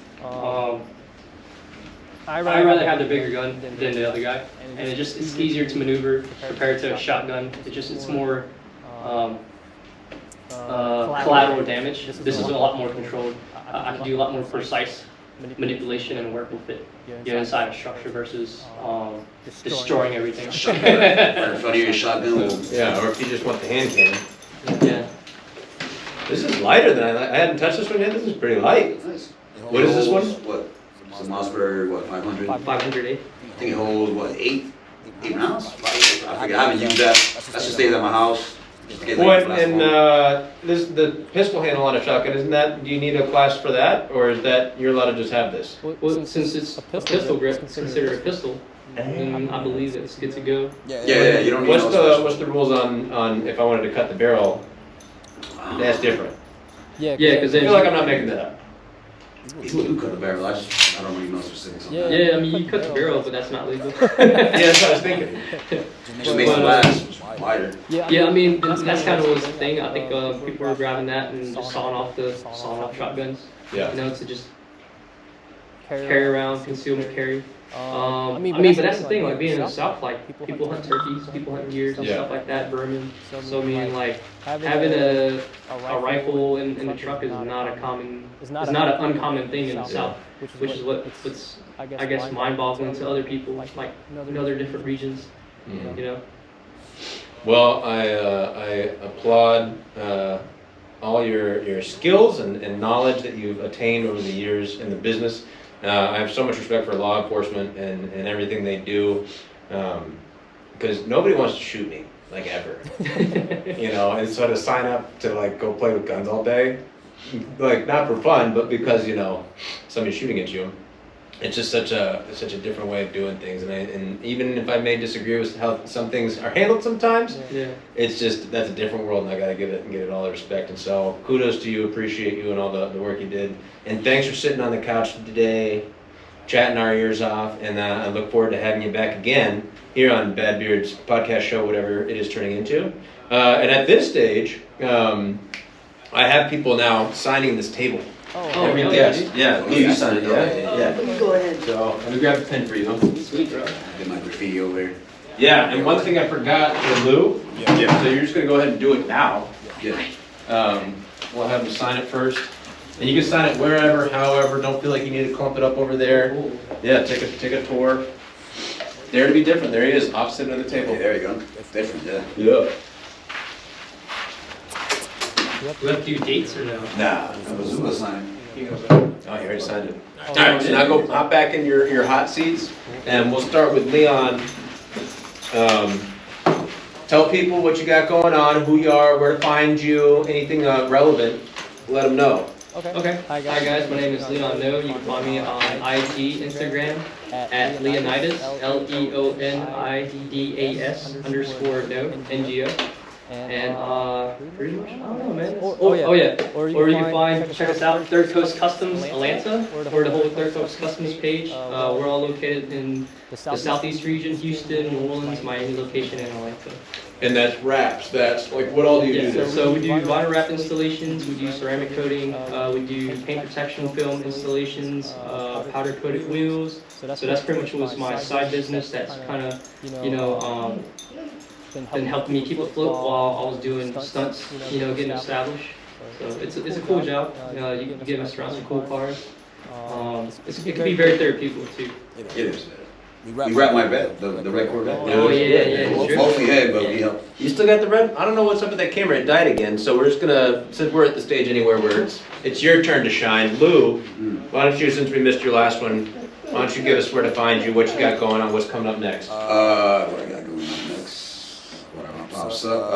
I'd rather have the bigger gun than the other guy, and it's easier to maneuver compared to a shotgun. It's more collateral damage. This is a lot more controlled. I can do a lot more precise manipulation and work with it, inside a structure versus destroying everything. Right in front of your shotgun. Yeah, or if you just want the hand cannon. Yeah. This is lighter than I hadn't touched this one yet. This is pretty light. Nice. What is this one? What? It's a Mossberg, what, 500? 508. I think it holds, what, 8 rounds? I forget, I haven't used that. That just stays at my house. Well, and the pistol handle on a shotgun, isn't that, do you need a class for that? Or is that, you're allowed to just have this? Well, since it's a pistol grip, it's considered a pistol, then I believe it's good to go. Yeah, you don't need What's the rules on if I wanted to cut the barrel? That's different. Yeah, because I feel like I'm not making that up. People do cut the barrel, I don't really know specifics on that. Yeah, I mean, you cut the barrel, but that's not legal. Yeah, that's what I was thinking. Just makes it last wider. Yeah, I mean, that's kind of was the thing. I think people were grabbing that and just sawing off shotguns. Yeah. To just carry around, concealment carry. I mean, but that's the thing. Like being in the South, like people hunt turkeys, people hunt deers and stuff like that, vermin. So I mean, like having a rifle in the truck is not a common, it's not an uncommon thing in the South, which is what's I guess mind-boggling to other people, like in other different regions, Well, I applaud all your skills and knowledge that you've attained over the years in the business. I have so much respect for law enforcement and everything they do, because nobody wants to shoot me, like ever. And so to sign up to like go play with guns all day, like not for fun, but because somebody's shooting at you. It's just such a different way of doing things, and even if I may disagree with how some things are handled sometimes, it's just that's a different world, and I gotta give it all the respect. And so kudos to you, appreciate you and all the work you did, and thanks for sitting on the couch today, chatting our ears off, and I look forward to having you back again here on Bad Beard's podcast show, whatever it is turning into. And at this stage, I have people now signing this table. Oh, really? Yeah, you signed it. Yeah. Go ahead. So let me grab the pen for you. Sweet, bro. Get my graffiti over here. Yeah, and one thing I forgot with Lou. Yeah. So you're just gonna go ahead and do it now. Yeah. We'll have him sign it first. And you can sign it wherever, however. Don't feel like you need to clump it up over there. Yeah, take a tour. Dare to be different. There he is, opposite of the table. There you go. It's different, yeah. Yeah. Do we have to do dates or no? Nah, that was Zula sign. Oh, you already signed it. All right, so now go hop back in your hot seats, and we'll start with Leon. Tell people what you got going on, who you are, where to find you, anything relevant. Let them know. Okay. Hi guys, my name is Leon Ngo. You can find me on IG, Instagram at Leonidas, LEONIDAS_No, NGO. And pretty much, I don't know, man. Or you can check us out, Third Coast Customs Atlanta, or the whole Third Coast Customs page. We're all located in the southeast region, Houston, New Orleans, Miami location, and Atlanta. And that's wraps. That's like, what all do you do? So we do vinyl wrap installations, we do ceramic coating, we do paint protection film installations, powder coated wheels. So that's pretty much was my side business. That's kind of, been helping me keep afloat while I was doing stunts, getting established. So it's a cool job. You get us around some cool cars. It can be very therapeutic too. It is. We wrap my vet, the red Corvette. Oh yeah. Mostly head, but we help. You still got the red? I don't know what's up with that camera. It died again. So we're just gonna, since we're at the stage anywhere where it's your turn to shine. Lou, why don't you, since we missed your last one, why don't you give us where to find you, what you got going on, what's coming up next? What I got going on next? Whatever pops up.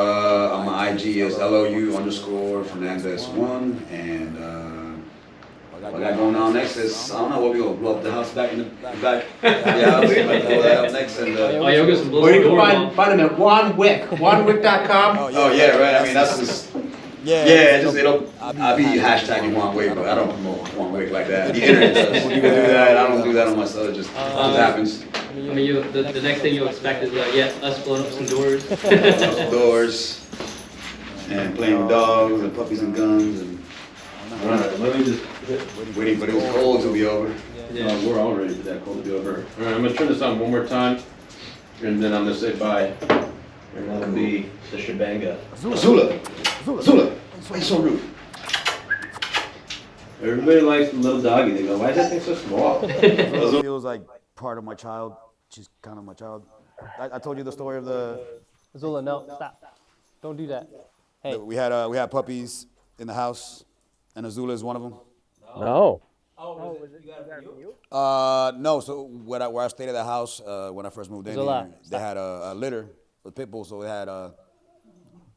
On my IG is LOU_Fernandez1, and what I got going on next is, I don't know, what we gonna blow up the house back in the back. Yeah, I'll be about to blow that up next. And You'll get some Where you can find him at Juan Wick, juanwick.com. oh yeah, right. I mean, that's just. Yeah, I'll be hashtagging one way, but I don't promote one way like that. The internet does. You can do that. I don't do that on myself. It just happens. I mean, the next thing you'll expect is us blowing up some doors. Some doors, and playing with dogs and puppies and guns, and Alright, let me just, waiting for those colds to be over. we're all ready for that cold to be over. Alright, I'm gonna turn this on one more time, and then I'm gonna say bye. And that'll be the shebanga. Zula, why you so rude? Everybody likes the little doggy. They go, why is that thing so small? It feels like part of my child. She's kind of my child. I told you the story of the. Zula, no, stop. Don't do that. Hey. We had puppies in the house, and Azula is one of them. No. No. So where I stayed at the house when I first moved in here, they had a litter with pit bulls. So they had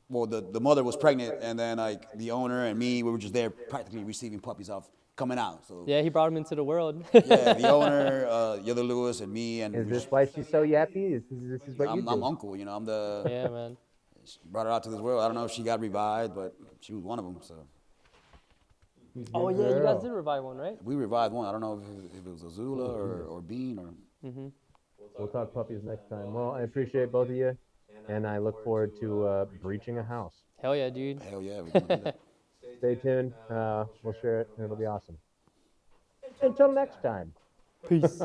well, the mother was pregnant, and then like the owner and me, we were just there practically receiving puppies off coming out. So Yeah, he brought him into the world. yeah, the owner, Yellow Lewis, and me, and Is this why she's so yappy? This is what you do? I'm uncle. I'm the. Yeah, man. Brought her out to this world. I don't know if she got revived, but she was one of them. So Oh yeah, you guys did revive one, right? we revived one. I don't know if it was Azula or Bean or. We'll talk puppies next time. Well, I appreciate both of you, and I look forward to breaching a house. Hell yeah, dude. Hell yeah, we can do that. Stay tuned. We'll share it, and it'll be awesome. Until next time. Peace.